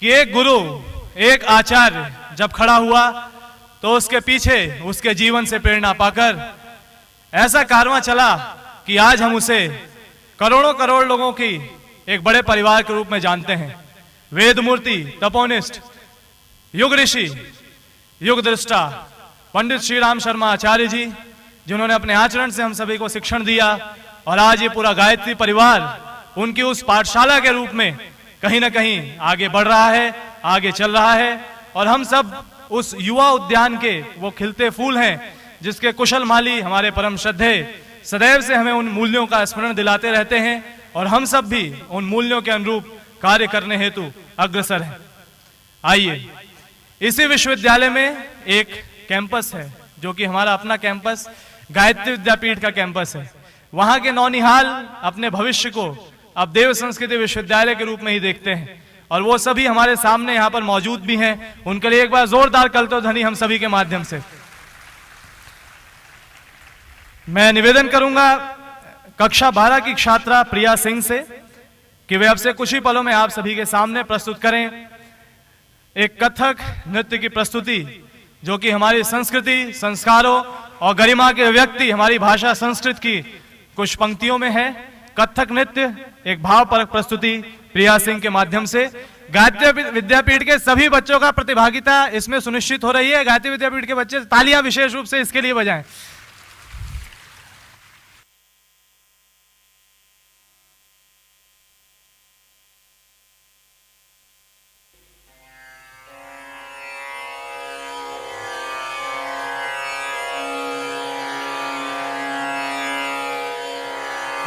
कि एक गुरु, एक आचार्य जब खड़ा हुआ तो उसके पीछे उसके जीवन से प्रेरणा पाकर ऐसा कारवां चला कि आज हम उसे करोड़ों करोड़ लोगों की एक बड़े परिवार के रूप में जानते हैं। वेद मूर्ति, तपोनिष्ठ, युग ऋषि, युग दृष्टा पंडित श्री राम शर्मा आचार्य जी, जिन्होंने अपने आचरण से हम सभी को शिक्षण दिया, और आज ये पूरा गायत्री परिवार उनकी उस पाठशाला के रूप में कहीं ना कहीं आगे बढ़ रहा है, आगे चल रहा है। और हम सब उस युवा उद्यान के वो खिलते फूल हैं जिसके कुशल माली हमारे परम श्रद्धेय सदैव से हमें उन मूल्यों का स्मरण दिलाते रहते हैं, और हम सब भी उन मूल्यों के अनुरूप कार्य करने हेतु अग्रसर हैं। आइए, इसी विश्वविद्यालय में एक कैंपस है जो कि हमारा अपना कैंपस गायत्री विद्यापीठ का कैंपस है। वहां के नौनिहाल अपने भविष्य को अब देव संस्कृति विश्वविद्यालय के रूप में ही देखते हैं, और वो सभी हमारे सामने यहाँ पर मौजूद भी हैं। उनके लिए एक बार जोरदार कलतोध्वनि हम सभी के माध्यम से। मैं निवेदन करूंगा कक्षा 12 की छात्रा प्रिया सिंह से कि वे अब से कुछ ही पलों में आप सभी के सामने प्रस्तुत करें एक कथक नृत्य की प्रस्तुति, जो कि हमारी संस्कृति, संस्कारों और गरिमा के व्यक्ति हमारी भाषा संस्कृत की कुछ पंक्तियों में है। कथक नृत्य एक भावपरक प्रस्तुति प्रिया सिंह के माध्यम से। गायत्री विद्यापीठ के सभी बच्चों का प्रतिभागिता इसमें सुनिश्चित हो रही है। गायत्री विद्यापीठ के बच्चे तालियां विशेष रूप से इसके लिए बजाएं।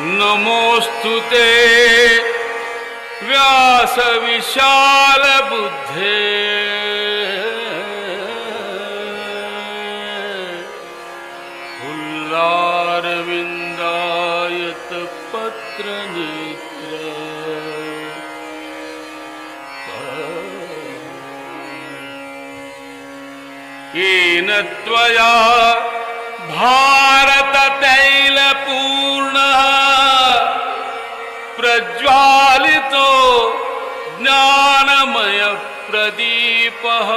नमोस्तुते व्यास विशाल बुद्धे फुल्लारविन्दायत पत्र नेत्र येन त्वया भारत तैल पूर्णः प्रज्वालितो ज्ञानमय प्रदीपः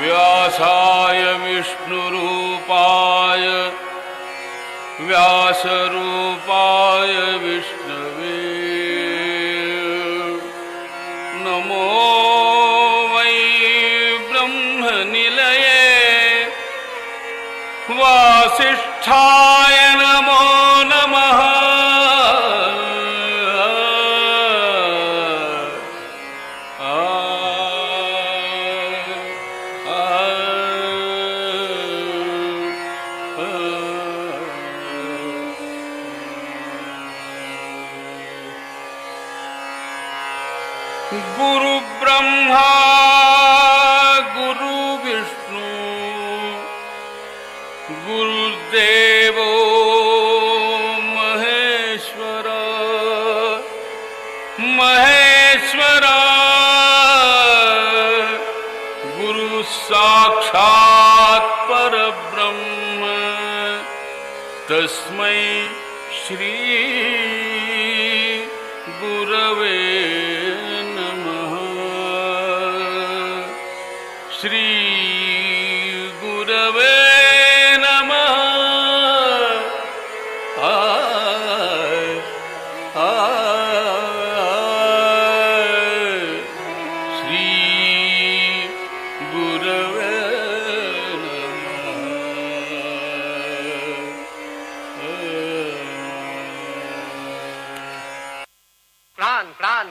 व्यासाय विष्णुरूपाय व्यासरूपाय विष्णवे नमो वै ब्रह्मनिलये वासिष्ठाय नमो नमः गुरु ब्रह्मा गुरु विष्णु गुरुदेवो महेश्वर महेश्वर गुरु साक्षात् परब्रह्म तस्मै श्री गुरवे नमः। श्री गुरवे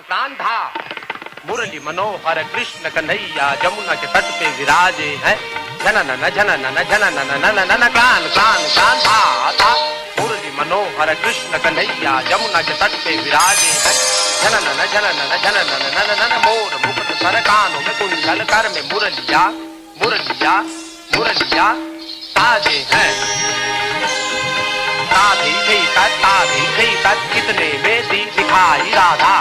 प्राण था मुरली मनोहर कृष्ण कन्हैया जमुना के तट पे विराजे हैं। जननन जननन जननन नननन प्राण प्राण प्राण था मुरली मनोहर कृष्ण कन्हैया जमुना के तट पे विराजे हैं। जननन जननन जननन नननन मोर मुकुट सर कानों में कुंडल कर में मुरलिया मुरलिया मुरलिया ताजे हैं। ताधी तक कितने में दिखाई राधा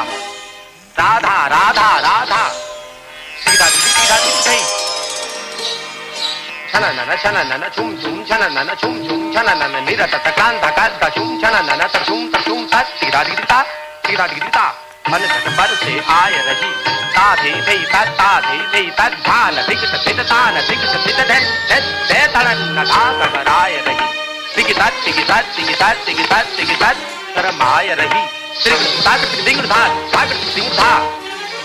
राधा राधा राधा सीधा सीधा दिखाई छननन छननन छुम छुम छननन छुम छुम छननन निरतत कांधा कांधा छुम छननन तरछुम तरछुम तक सीधा दिखता मन झटपर से आय रही ताधी तक ध्यान दिखत तान दिखत दे तड़न धा गबराय रही तिगितात शरमाय रही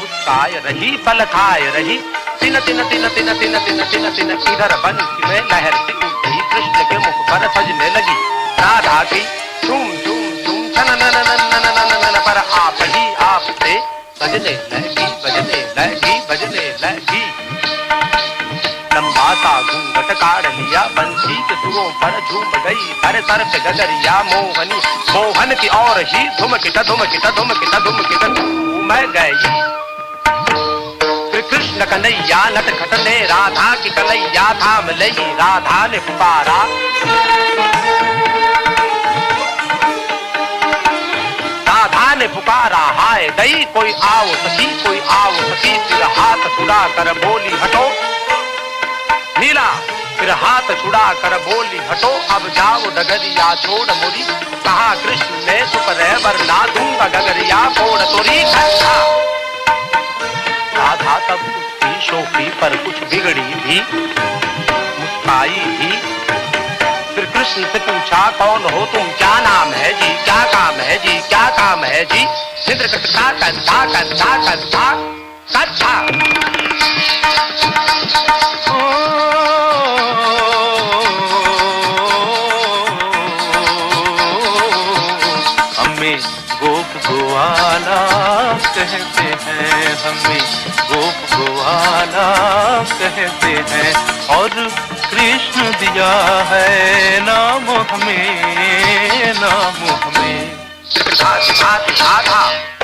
मुस्काय रही पल खाय रही तिन तिन तिन तिन तिन तिन तिन तिन इधर बंसी में लहर सी उठी कृष्ण के मुख पर सजने लगी राधा की झूम झूम झूम छन पर आप ही आप से बजने लगी लंबा सा घूंघट काढ़ लिया बंसी के सुरों पर झूम गई सर सर पे गगरिया मोहनी मोहन की और ही धुमकिटा मैं गई। कृष्ण कन्हैया नटखट ने राधा की कन्हैया थाम लई राधा ने पुकारा हाय गई कोई आओ सखी फिर हाथ छुड़ा कर बोली हटो नीला फिर हाथ छुड़ा कर बोली हटो अब जाओ डगरिया छोड़ मोरी कहा कृष्ण ने सुपरे वरना दूंगा गगरिया फोड़ तोरी खट्टा। राधा तब उसकी शोखी पर कुछ बिगड़ी भी मुस्काई भी फिर कृष्ण से पूछा कौन हो तुम क्या नाम है जी क्या काम है जी क्या काम है जी इंद्र कथा कंधा कंधा कंधा कथा गोप गोवाला कहते हैं हमें गोप गोवाला कहते हैं और कृष्ण दिया है नाम हमें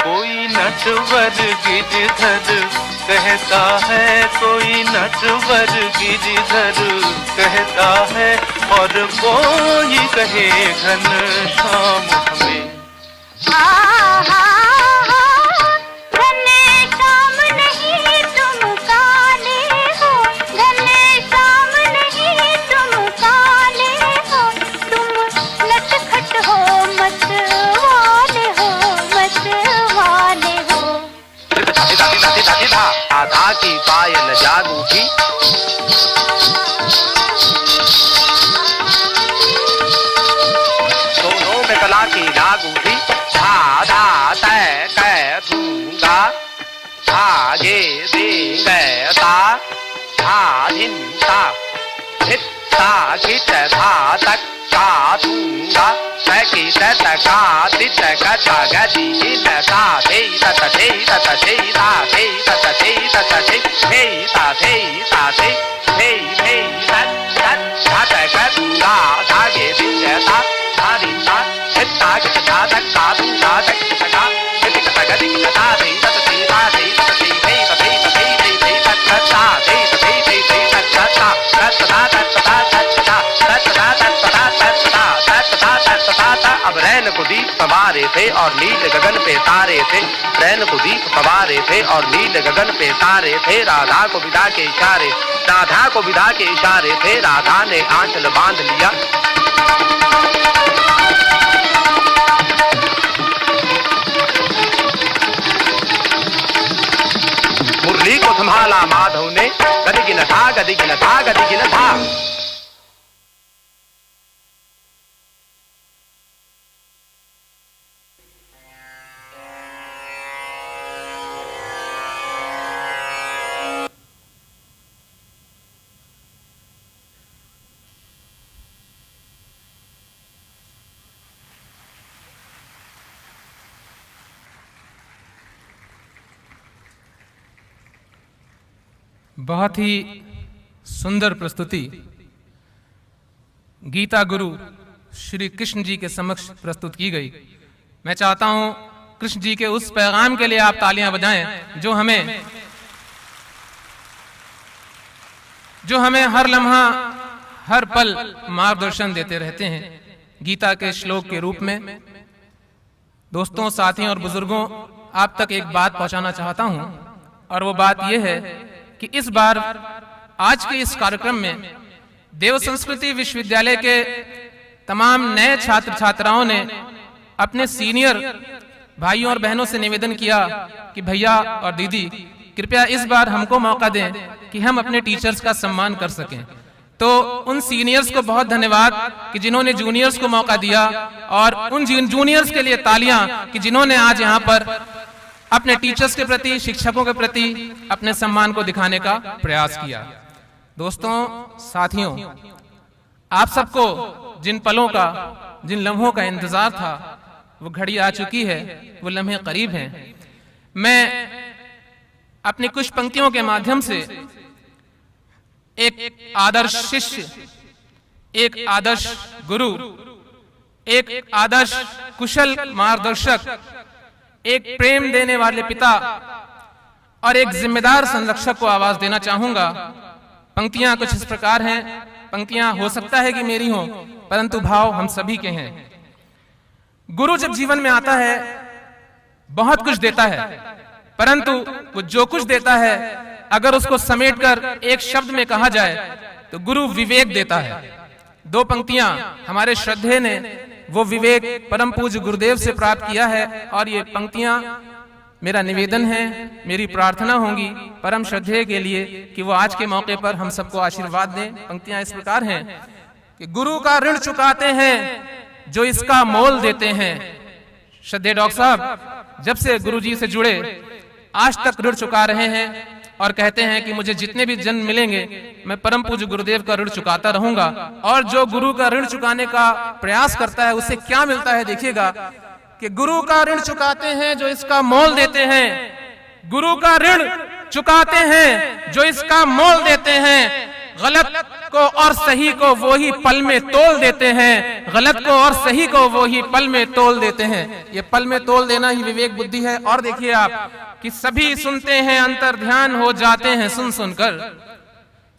कोई नटवर गिरधर कहता है कोई नटवर गिरधर कहता है और कोई कहे घनश्याम हमें। घनश्याम नहीं तुम काले हो घनश्याम नहीं तुम काले हो तुम नटखट हो मत वाले हो। राधा की पायल जाग उठी दोनों में कला की नाग उठी धा तय कै दूंगा धागे देंगे ता धा धिंता धित्ता कित धा तक का दूंगा की तत का तित कथा गति हित ता थे तत थे तत थे ता थे तत थे तत थे थे ता थे ता थे थे थे तत तत घट करूंगा धागे दिंगता धारिता हित्ता कित धा तक का दूंगा तक का हित कथा गति कथा थे तत थे ता थे तत अब रैन को दीप संवारे थे और नील गगन पे तारे थे, रैन को दीप संवारे थे और नील गगन पे तारे थे। राधा को विदा के इशारे, राधा को विदा के इशारे थे, राधा ने आंचल बांध लिया। मुरली को संभाला माधव ने, गदिगिन था गदिगिन था गदिगिन था। बहुत ही सुंदर प्रस्तुति गीता गुरु श्री कृष्ण जी के समक्ष प्रस्तुत की गई। मैं चाहता हूं कृष्ण जी के उस पैगाम के लिए आप तालियां बजाएं जो हमें हर लम्हा हर पल मार्गदर्शन देते रहते हैं गीता के श्लोक के रूप में। दोस्तों, साथियों और बुजुर्गों, आप तक एक बात पहुंचाना चाहता हूं और वो बात यह है कि इस बार आज के इस कार्यक्रम में देव संस्कृति विश्वविद्यालय के तमाम नए छात्र छात्राओं ने अपने सीनियर भाइयों और बहनों से निवेदन किया कि भैया और दीदी कृपया इस बार हमको मौका दें कि हम अपने टीचर्स का सम्मान कर सकें। तो उन सीनियर्स को बहुत धन्यवाद कि जिन्होंने जूनियर्स को मौका दिया, और उन जूनियर्स के लिए तालियां कि जिन्होंने आज यहाँ पर अपने टीचर्स के प्रति, शिक्षकों के प्रति अपने सम्मान को दिखाने का प्रयास किया। दोस्तों, साथियों, आप सबको जिन पलों का, जिन लम्हों का इंतजार था वो घड़ी आ चुकी है, वो लम्हे करीब हैं। मैं अपनी कुछ पंक्तियों के माध्यम से एक आदर्श शिष्य, एक आदर्श गुरु, एक आदर्श कुशल मार्गदर्शक, एक प्रेम देने वाले पिता और एक जिम्मेदार संरक्षक को आवाज देना चाहूंगा। पंक्तियां कुछ इस प्रकार हैं। पंक्तियां हो सकता है कि मेरी हों, परंतु भाव हम सभी के हैं। गुरु जब जीवन में आता है बहुत कुछ देता है, परंतु वो जो कुछ देता है अगर उसको समेटकर एक शब्द में कहा जाए तो गुरु विवेक देता है। दो पंक्तियां हमारे श्रद्धेय ने वो विवेक परम पूज्य गुरुदेव से प्राप्त किया है, और ये पंक्तियां मेरा निवेदन है, मेरी प्रार्थना होगी परम श्रद्धेय के लिए कि वो आज के मौके पर हम सबको आशीर्वाद दें। पंक्तियां इस प्रकार हैं कि गुरु का ऋण चुकाते हैं जो इसका मोल देते हैं। श्रद्धेय डॉक्टर साहब जब से गुरु जी से जुड़े आज तक ऋण चुका रहे हैं और कहते हैं कि मुझे जितने भी जन्म मिलेंगे मैं परम पूज्य गुरुदेव का ऋण चुकाता रहूंगा। और जो गुरु का ऋण चुकाने का प्रयास करता है उसे क्या मिलता है, देखिएगा कि गुरु का ऋण चुकाते हैं जो इसका मोल देते हैं। गुरु का ऋण चुकाते हैं जो इसका मोल देते हैं। गलत को और सही को वो ही पल में तोल देते हैं। गलत को और सही को वो ही पल में तोल देते हैं। ये पल में तोल देना ही विवेक बुद्धि है। और देखिए आप कि सभी सुनते हैं अंतर ध्यान हो जाते हैं सुन सुनकर।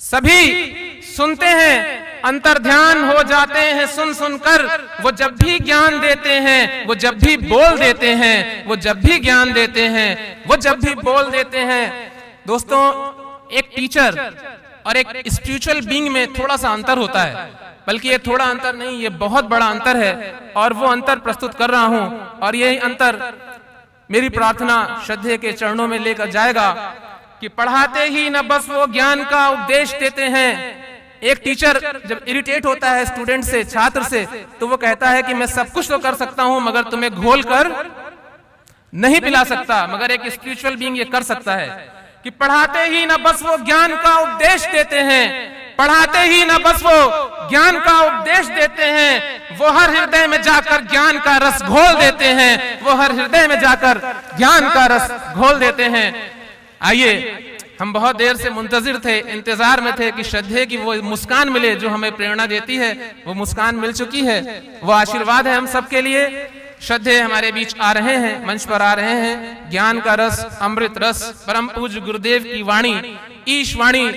सभी सुनते हैं अंतर ध्यान हो जाते हैं सुन सुनकर। वो जब भी ज्ञान देते हैं, वो जब भी बोल देते हैं, वो जब भी ज्ञान देते हैं, वो जब भी बोल देते हैं। दोस्तों, एक टीचर और एक स्पिरिचुअल बीइंग में थोड़ा सा अंतर होता है, बल्कि ये थोड़ा अंतर नहीं, ये बहुत बड़ा अंतर है। और वो अंतर प्रस्तुत कर रहा हूं, और यही अंतर मेरी प्रार्थना श्रद्धेय के चरणों में लेकर जाएगा कि पढ़ाते ही न बस वो ज्ञान का उपदेश देते हैं। एक टीचर जब इरिटेट होता है स्टूडेंट से, छात्र से, तो वो कहता है कि मैं सब कुछ तो कर सकता हूं मगर तुम्हें घोल कर नहीं पिला सकता। मगर एक स्पिरिचुअल बीइंग ये कर सकता है कि पढ़ाते ही न बस वो ज्ञान का उपदेश देते हैं, पढ़ाते ही न बस वो ज्ञान का उपदेश देते हैं, वो हर हृदय में जाकर ज्ञान का रस घोल देते हैं। वो हर हृदय में जाकर ज्ञान का रस घोल देते हैं। आइए, हम बहुत देर से मुंतजिर थे, इंतजार में थे कि श्रद्धेय की वो मुस्कान मिले जो हमें प्रेरणा देती है। वो मुस्कान मिल चुकी है, वो आशीर्वाद है हम सबके लिए। श्रद्धेय हमारे बीच आ रहे हैं, मंच पर आ रहे हैं। ज्ञान का रस, अमृत रस, परम पूज्य गुरुदेव की वाणी, ईश वाणी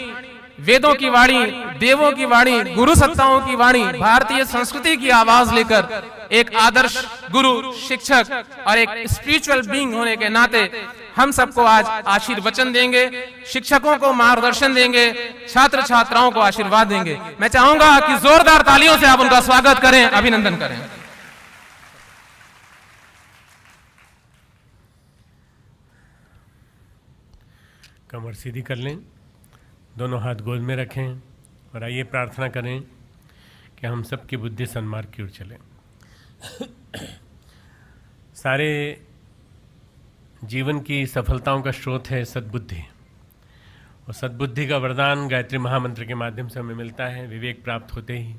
वेदों की वाणी, देवों की वाणी, गुरु सत्ताओं की वाणी, भारतीय संस्कृति की आवाज लेकर एक आदर्श गुरु, शिक्षक और एक स्पिरिचुअल बीइंग होने के नाते हम सबको आज आशीर्वचन देंगे, शिक्षकों को मार्गदर्शन देंगे, छात्र छात्राओं को आशीर्वाद देंगे। मैं चाहूंगा कि जोरदार तालियों से आप उनका स्वागत करें, अभिनंदन करें। कमर सीधी कर लें, दोनों हाथ गोद में रखें और आइए प्रार्थना करें कि हम सबकी बुद्धि सन्मार्ग की ओर चले। सारे जीवन की सफलताओं का स्रोत है सद्बुद्धि, और सद्बुद्धि का वरदान गायत्री महामंत्र के माध्यम से हमें मिलता है। विवेक प्राप्त होते ही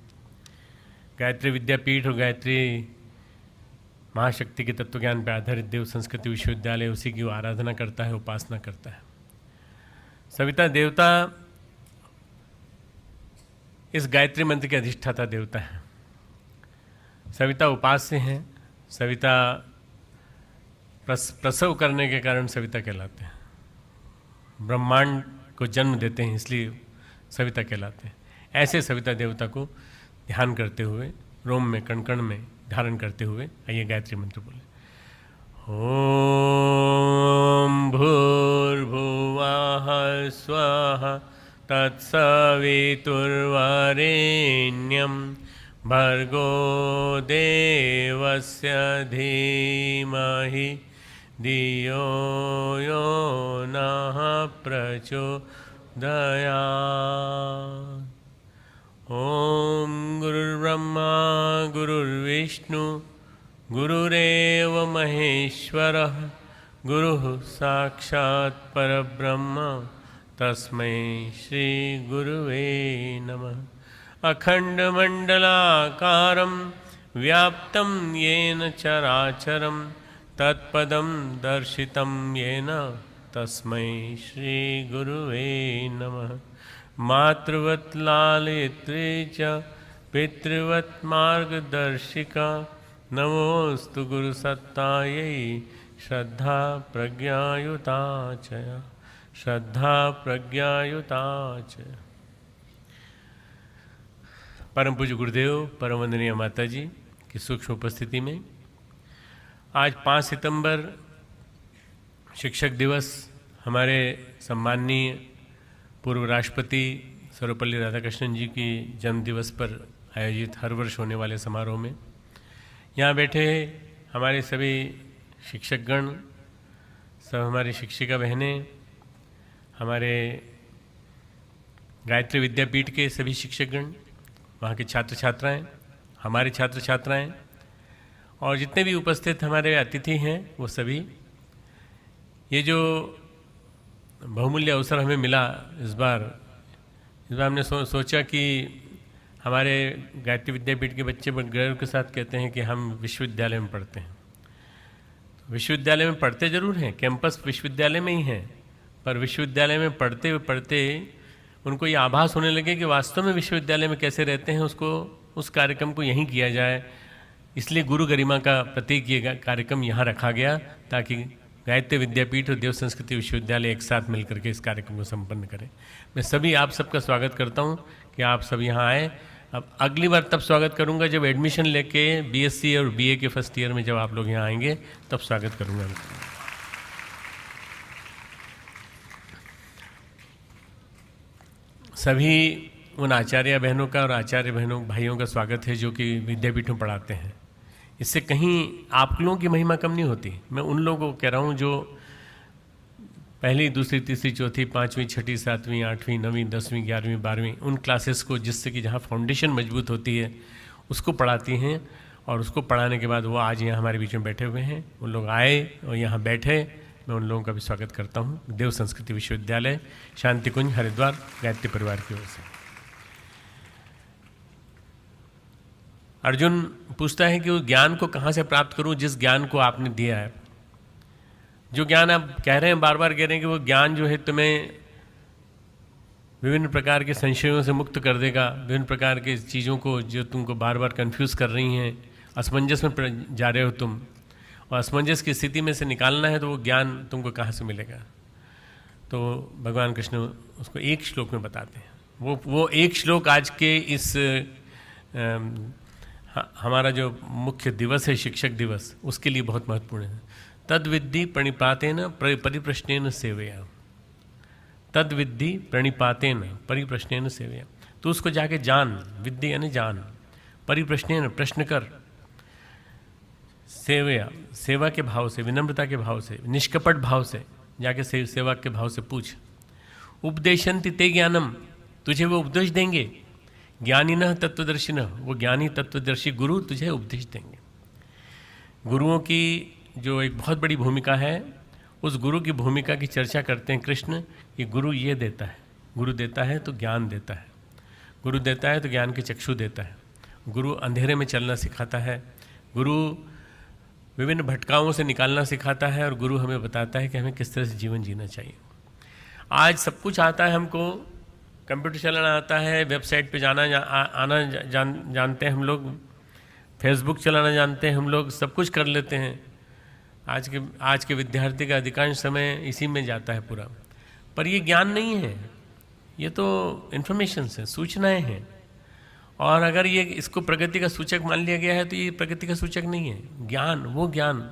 गायत्री विद्यापीठ और गायत्री महाशक्ति के तत्वज्ञान पर आधारित देव संस्कृति विश्वविद्यालय उसी की आराधना करता है, उपासना करता है। सविता देवता इस गायत्री मंत्र के अधिष्ठाता देवता है। सविता उपास्य हैं। सविता प्रसव करने के कारण सविता कहलाते हैं। ब्रह्मांड को जन्म देते हैं, इसलिए सविता कहलाते हैं। ऐसे सविता देवता को ध्यान करते हुए, रोम में कण कण में धारण करते हुए आइए गायत्री मंत्र बोले। ॐ भूर्भुवः स्वः तत्सवितुर्वरेण्यं भर्गो देवस्य धीमहि धियो यो नः प्रचोदयात्। ॐ गुरुर्ब्रह्मा गुरुर्विष्णु गुरुरेव महेश्वरः गुरुः साक्षात् परब्रह्म तस्मै श्री गुरुवे नमः। अखण्डमण्डलाकारं व्याप्तं येन चराचरं तत्पदं दर्शितं येन तस्मै श्री गुरुवे नमः। मातृवत् लालित्रे च पितृवत् मार्गदर्शिका नमोस्तु गुरुसत्तायै श्रद्धा प्रज्ञायुता च श्रद्धा प्रज्ञायुता च। परम पूज्य गुरुदेव, परम वंदनीय माता जी की सूक्ष्म उपस्थिति में आज 5 सितंबर शिक्षक दिवस हमारे सम्माननीय पूर्व राष्ट्रपति सर्वपल्ली राधाकृष्णन जी की जन्म दिवस पर आयोजित हर वर्ष होने वाले समारोह में यहाँ बैठे हमारे सभी शिक्षकगण, सब हमारी शिक्षिका बहनें, हमारे गायत्री विद्यापीठ के सभी शिक्षकगण, वहाँ के छात्र छात्राएं, हमारे छात्र छात्राएं और जितने भी उपस्थित हमारे अतिथि हैं वो सभी, ये जो बहुमूल्य अवसर हमें मिला इस बार हमने सोचा कि हमारे गायत्री विद्यापीठ के बच्चे बड़े गर्व के साथ कहते हैं कि हम विश्वविद्यालय में पढ़ते हैं। तो विश्वविद्यालय में पढ़ते ज़रूर हैं, कैंपस विश्वविद्यालय में ही है, पर विश्वविद्यालय में पढ़ते उनको ये आभास होने लगे कि वास्तव में विश्वविद्यालय में कैसे रहते हैं, उस कार्यक्रम को यहीं किया जाए। इसलिए गुरु गरिमा का प्रतीक ये कार्यक्रम यहाँ रखा गया ताकि गायत्री विद्यापीठ और देव संस्कृति विश्वविद्यालय एक साथ मिलकर के इस कार्यक्रम को संपन्न करें। मैं सभी आप सबका स्वागत करता हूँ कि आप सब यहाँ आए। अब अगली बार तब स्वागत करूँगा जब एडमिशन लेके बीएससी और बीए के फर्स्ट ईयर में जब आप लोग यहाँ आएंगे तब स्वागत करूँगा। सभी उन आचार्य बहनों का और आचार्य बहनों भाइयों का स्वागत है जो कि विद्यापीठ में पढ़ाते हैं। इससे कहीं आप लोगों की महिमा कम नहीं होती। मैं उन लोगों को कह रहा हूँ जो पहली, दूसरी, तीसरी, चौथी, 5वीं, 6ठी, 7वीं, 8वीं, 9वीं, 10वीं, 11वीं, 12वीं उन क्लासेस को जिससे कि जहाँ फाउंडेशन मजबूत होती है उसको पढ़ाती हैं, और उसको पढ़ाने के बाद वो आज यहाँ हमारे बीच में बैठे हुए हैं। उन लोग आए और यहाँ बैठे, मैं उन लोगों का भी स्वागत करता हूँ। देव संस्कृति विश्वविद्यालय शांति कुंज हरिद्वार गायत्री परिवार की ओर से। अर्जुन पूछता है कि उस ज्ञान को कहाँ से प्राप्त करूँ जिस ज्ञान को आपने दिया है। जो ज्ञान आप कह रहे हैं, बार बार कह रहे हैं कि वो ज्ञान जो है तुम्हें विभिन्न प्रकार के संशयों से मुक्त कर देगा, विभिन्न प्रकार के चीज़ों को जो तुमको बार बार कंफ्यूज कर रही हैं, असमंजस में जा रहे हो तुम, और असमंजस की स्थिति में से निकालना है, तो वो ज्ञान तुमको कहाँ से मिलेगा। तो भगवान कृष्ण उसको एक श्लोक में बताते हैं। वो एक श्लोक आज के इस हमारा जो मुख्य दिवस है शिक्षक दिवस, उसके लिए बहुत महत्वपूर्ण है। तद विद्धि प्रणिपातेन परिप्रश्नेन सेवया, तद विद्धि प्रणिपातेन परिप्रश्नेन सेवया। तो उसको जाके जान, विद्धि यानी जान, परिप्रश्नेन प्रश्न कर, सेवया सेवा के भाव से, विनम्रता के भाव से, निष्कपट भाव से जाके सेवा के भाव से पूछ। उपदेशन्ति ते ज्ञानम, तुझे वो उपदेश देंगे। ज्ञानिनः तत्वदर्शिनः, वो ज्ञानी तत्वदर्शी गुरु तुझे उपदेश देंगे। गुरुओं की जो एक बहुत बड़ी भूमिका है, उस गुरु की भूमिका की चर्चा करते हैं कृष्ण कि गुरु ये देता है, गुरु देता है तो ज्ञान देता है, गुरु देता है तो ज्ञान के चक्षु देता है, गुरु अंधेरे में चलना सिखाता है, गुरु विभिन्न भटकाओं से निकालना सिखाता है, और गुरु हमें बताता है कि हमें किस तरह से जीवन जीना चाहिए। आज सब कुछ आता है हमको, कंप्यूटर चलाना आता है, वेबसाइट पे जानते हैं हम लोग, फेसबुक चलाना जानते हैं हम लोग, सब कुछ कर लेते हैं। आज के विद्यार्थी का अधिकांश समय इसी में जाता है पूरा। पर ये ज्ञान नहीं है, ये तो इन्फॉर्मेशन है, सूचनाएं हैं। और अगर ये इसको प्रगति का सूचक मान लिया गया है तो ये प्रगति का सूचक नहीं है। ज्ञान, वो ज्ञान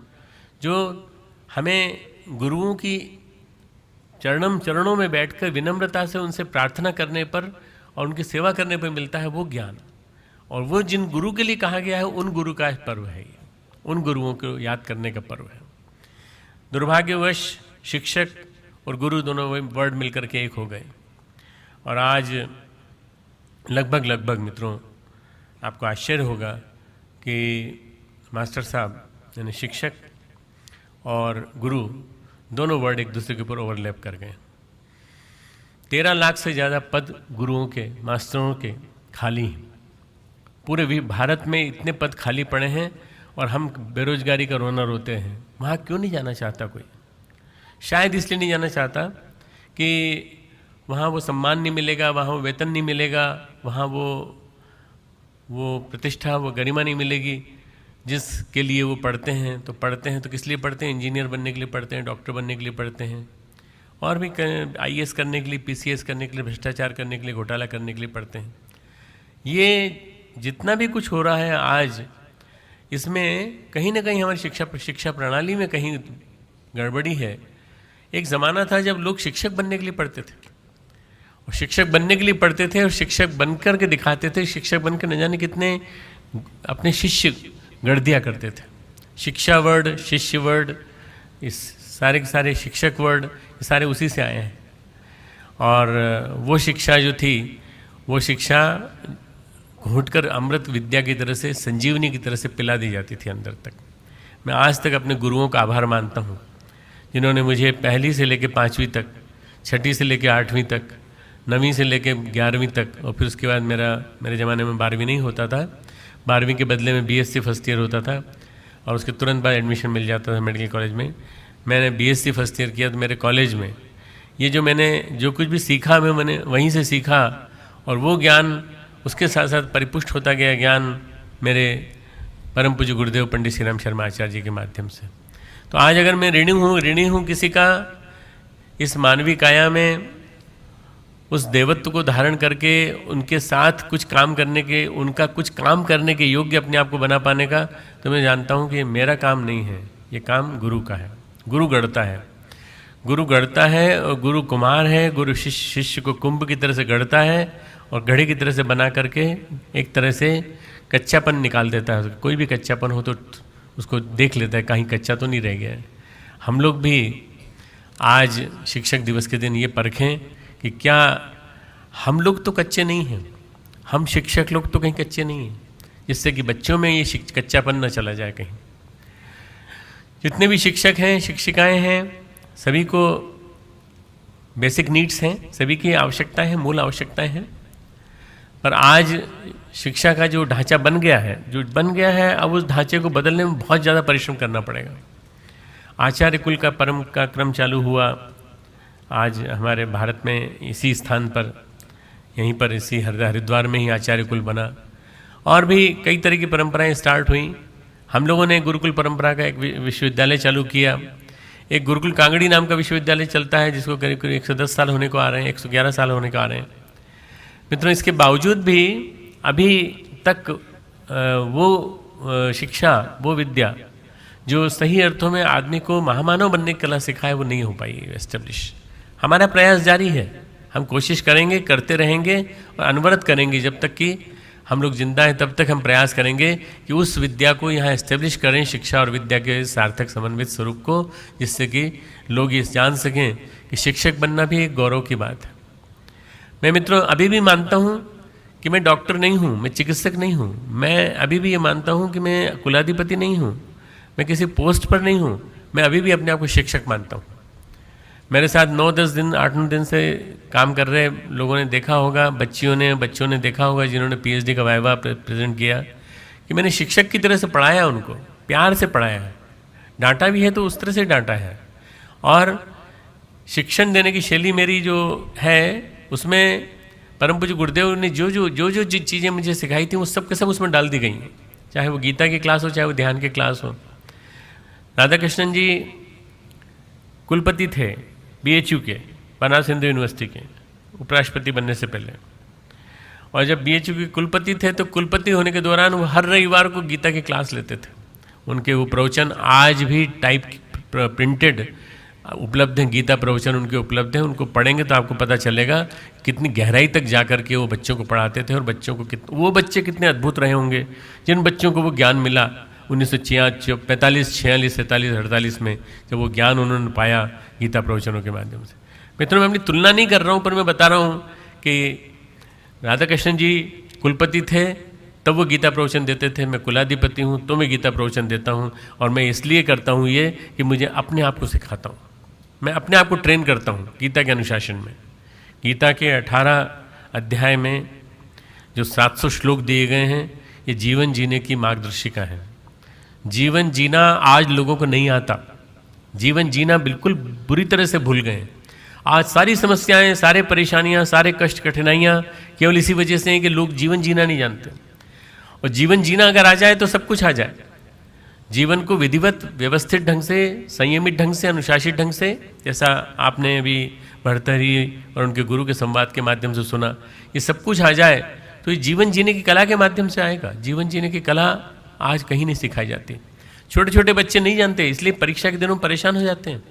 जो हमें गुरुओं की चरणों में बैठकर विनम्रता से उनसे प्रार्थना करने पर और उनकी सेवा करने पर मिलता है, वो ज्ञान। और वो जिन गुरु के लिए कहा गया है, उन गुरु का पर्व है ये, उन गुरुओं को याद करने का पर्व है। दुर्भाग्यवश शिक्षक और गुरु दोनों वर्ड मिलकर के एक हो गए, और आज लगभग मित्रों आपको आश्चर्य होगा कि मास्टर साहब यानी शिक्षक और गुरु दोनों वर्ड एक दूसरे के ऊपर ओवरलैप कर गए। 13 लाख से ज़्यादा पद गुरुओं के, मास्टरों के खाली हैं। पूरे भी भारत में इतने पद खाली पड़े हैं और हम बेरोजगारी का रोना रोते हैं। वहाँ क्यों नहीं जाना चाहता कोई? शायद इसलिए नहीं जाना चाहता कि वहाँ वो सम्मान नहीं मिलेगा, वहाँ वो वेतन नहीं मिलेगा, वहाँ वो प्रतिष्ठा, वो गरिमा नहीं मिलेगी जिसके लिए वो पढ़ते हैं। तो पढ़ते हैं तो किस लिए पढ़ते हैं? इंजीनियर बनने के लिए पढ़ते हैं, डॉक्टर बनने के लिए पढ़ते हैं, और भी IAS करने के लिए, PCS करने के लिए, भ्रष्टाचार करने के लिए, घोटाला करने के लिए पढ़ते हैं। ये जितना भी कुछ हो रहा है आज, इसमें कहीं ना कहीं हमारी शिक्षा प्रणाली में कहीं गड़बड़ी है। एक ज़माना था जब लोग शिक्षक बनने के लिए पढ़ते थे, और शिक्षक बनने के लिए पढ़ते थे और शिक्षक बनकर के दिखाते थे। शिक्षक बनकर न जाने कितने अपने शिष्य गढ़ दिया करते थे। शिक्षा वर्ड, शिष्य वर्ड, इस सारे के सारे शिक्षक वर्ड, ये सारे उसी से आए हैं। और वो शिक्षा जो थी, वो शिक्षा घोंटकर अमृत विद्या की तरह से, संजीवनी की तरह से पिला दी जाती थी अंदर तक। मैं आज तक अपने गुरुओं का आभार मानता हूँ, जिन्होंने मुझे 1ली से लेकर 5वीं तक, 6ठी से लेकर 8वीं तक, 9वीं से लेकर 11वीं तक, और फिर उसके बाद मेरे ज़माने में 12वीं नहीं होता था। 12वीं के बदले में BSc फर्स्ट ईयर होता था, और उसके तुरंत बाद एडमिशन मिल जाता था मेडिकल कॉलेज में। मैंने BSc फर्स्ट ईयर किया तो मेरे कॉलेज में ये मैंने जो कुछ भी सीखा, मैंने वहीं से सीखा, और वो ज्ञान उसके साथ साथ परिपुष्ट होता गया ज्ञान मेरे परम पूज्य गुरुदेव पंडित श्री राम शर्मा आचार्य जी के माध्यम से। तो आज अगर मैं ऋणी हूँ किसी का, इस मानवीय काया में उस देवत्व को धारण करके उनके साथ कुछ काम करने के, उनका कुछ काम करने के योग्य अपने आप को बना पाने का, तो मैं जानता हूँ कि ये मेरा काम नहीं है, ये काम गुरु का है। गुरु गढ़ता है, गुरु गढ़ता है, और गुरु कुमार है। गुरु शिष्य को कुंभ की तरह से गढ़ता है और घड़े की तरह से बना करके एक तरह से कच्चापन निकाल देता है। कोई भी कच्चापन हो तो उसको देख लेता है, कहीं कच्चा तो नहीं रह गया है। हम लोग भी आज शिक्षक दिवस के दिन ये परखें कि क्या हम लोग तो कच्चे नहीं हैं, हम शिक्षक लोग तो कहीं कच्चे नहीं हैं, जिससे कि बच्चों में ये कच्चापन न चला जाए कहीं। जितने भी शिक्षक हैं, शिक्षिकाएं हैं, सभी को बेसिक नीड्स हैं, सभी की आवश्यकताएं हैं, मूल आवश्यकताएं हैं। पर आज शिक्षा का जो ढांचा बन गया है, अब उस ढांचे को बदलने में बहुत ज़्यादा परिश्रम करना पड़ेगा। आचार्य कुल का क्रम चालू हुआ आज हमारे भारत में, इसी स्थान पर, यहीं पर, इसी हरिद्वार में ही आचार्य कुल बना। और भी कई तरह की परंपराएं स्टार्ट हुई। हम लोगों ने गुरुकुल परंपरा का एक विश्वविद्यालय चालू किया। एक गुरुकुल कांगड़ी नाम का विश्वविद्यालय चलता है, जिसको करीब 110 साल होने को आ रहे हैं, 111 साल होने को आ रहे हैं। मित्रों, इसके बावजूद भी अभी तक वो शिक्षा, वो विद्या जो सही अर्थों में आदमी को महामानव बनने की कला सिखाए, वो नहीं हो पाई एस्टेब्लिश। हमारा प्रयास जारी है, हम कोशिश करेंगे, करते रहेंगे और अनवरत करेंगे जब तक कि हम लोग जिंदा हैं, तब तक हम प्रयास करेंगे कि उस विद्या को यहाँ एस्टेब्लिश करें, शिक्षा और विद्या के सार्थक समन्वित स्वरूप को, जिससे कि लोग ये जान सकें कि शिक्षक बनना भी एक गौरव की बात है। मैं मित्रों अभी भी मानता हूँ कि मैं डॉक्टर नहीं हूँ, मैं चिकित्सक नहीं हूँ, मैं अभी भी ये मानता हूँ कि मैं कुलाधिपति नहीं हूँ, मैं किसी पोस्ट पर नहीं हूँ, मैं अभी भी अपने आप को शिक्षक मानता हूँ। मेरे साथ 9-10 दिन 8-9 दिन से काम कर रहे लोगों ने देखा होगा, बच्चों ने देखा होगा जिन्होंने PhD का वाइवा प्रेजेंट किया, कि मैंने शिक्षक की तरह से पढ़ाया, उनको प्यार से पढ़ाया है, डांटा भी है तो उस तरह से डांटा है। और शिक्षण देने की शैली मेरी जो है उसमें परम पूज्य गुरुदेव ने जो चीज़ें मुझे सिखाई थी वो सब के सब उसमें डाल दी गई हैं, चाहे वो गीता की क्लास हो, चाहे वो ध्यान की क्लास हो। राधा कृष्णन जी कुलपति थे BHU के, बनारस हिंदू यूनिवर्सिटी के, उपराष्ट्रपति बनने से पहले। और जब BHU के कुलपति थे तो कुलपति होने के दौरान वो हर रविवार को गीता की क्लास लेते थे। उनके वो प्रवचन आज भी टाइप प्रिंटेड उपलब्ध हैं, गीता प्रवचन उनके उपलब्ध हैं। उनको पढ़ेंगे तो आपको पता चलेगा कितनी गहराई तक जा कर के वो बच्चों को पढ़ाते थे, और बच्चों को वो बच्चे कितने अद्भुत रहे होंगे जिन बच्चों को वो ज्ञान मिला 1945, 46, 47, 48 में, जब वो ज्ञान उन्होंने पाया गीता प्रवचनों के माध्यम से। मित्रों, मैं अपनी तुलना नहीं कर रहा हूँ, पर मैं बता रहा हूँ कि राधा कृष्णन जी कुलपति थे तब वो गीता प्रवचन देते थे, मैं कुलाधिपति हूँ तो मैं गीता प्रवचन देता हूँ। और मैं इसलिए करता हूँ ये कि मुझे अपने आप को सिखाता हूँ, मैं अपने आप को ट्रेन करता हूँ गीता के अनुशासन में। गीता के 18 अध्याय में जो 700 श्लोक दिए गए हैं, ये जीवन जीने की मार्गदर्शिका है। जीवन जीना आज लोगों को नहीं आता, जीवन जीना बिल्कुल बुरी तरह से भूल गए। आज सारी समस्याएं, सारे परेशानियां, सारे कष्ट, कठिनाइयां केवल इसी वजह से हैं कि लोग जीवन जीना नहीं जानते। और जीवन जीना अगर आ जाए तो सब कुछ आ जाए। जीवन को विधिवत, व्यवस्थित ढंग से, संयमित ढंग से, अनुशासित ढंग से, जैसा आपने अभी भर्तृहरि और उनके गुरु के संवाद के माध्यम से सुना, ये सब कुछ आ जाए तो ये जीवन जीने की कला के माध्यम से आएगा। जीवन जीने की कला आज कहीं नहीं सिखाई जाती, छोटे छोटे बच्चे नहीं जानते, इसलिए परीक्षा के दिनों परेशान हो जाते हैं।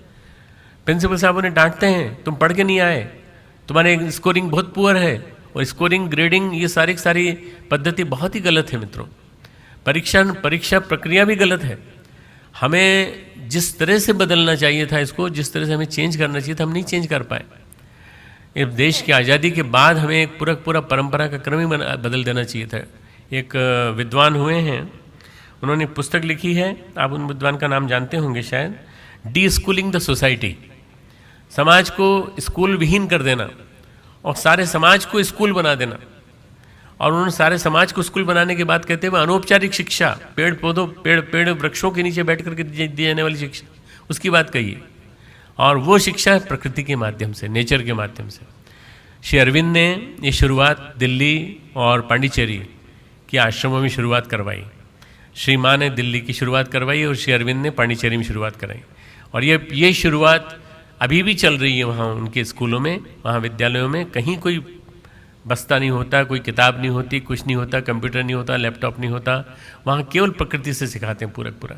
प्रिंसिपल साहब उन्हें डांटते हैं, तुम पढ़ के नहीं आए, तुम्हारे स्कोरिंग बहुत पुअर है। और स्कोरिंग, ग्रेडिंग, ये सारी पद्धति बहुत ही गलत है मित्रों। परीक्षा प्रक्रिया भी गलत है। हमें जिस तरह से बदलना चाहिए था इसको, जिस तरह से हमें चेंज करना चाहिए था, हम नहीं चेंज कर पाए। इस देश की आज़ादी के बाद हमें एक पूरा परंपरा का क्रम ही बदल देना चाहिए था। एक विद्वान हुए हैं, उन्होंने पुस्तक लिखी है, आप उन विद्वान का नाम जानते होंगे शायद, डी स्कूलिंग द सोसाइटी। समाज को स्कूल विहीन कर देना और सारे समाज को स्कूल बना देना। और उन्होंने सारे समाज को स्कूल बनाने के बाद कहते हैं अनौपचारिक शिक्षा, पेड़ वृक्षों के नीचे बैठ करके दी जाने वाली शिक्षा, उसकी बात कही। और वो शिक्षा प्रकृति के माध्यम से, नेचर के माध्यम से। श्री अरविंद ने ये शुरुआत दिल्ली और पांडिचेरी के आश्रमों में शुरुआत करवाई। श्री माँ ने दिल्ली की शुरुआत करवाई और श्री अरविंद ने पांडिचेरी में शुरुआत कराई। और ये शुरुआत अभी भी चल रही है वहाँ उनके स्कूलों में, वहाँ विद्यालयों में। कहीं कोई बस्ता नहीं होता, कोई किताब नहीं होती, कुछ नहीं होता, कंप्यूटर नहीं होता, लैपटॉप नहीं होता, वहाँ केवल प्रकृति से सिखाते हैं पूरा।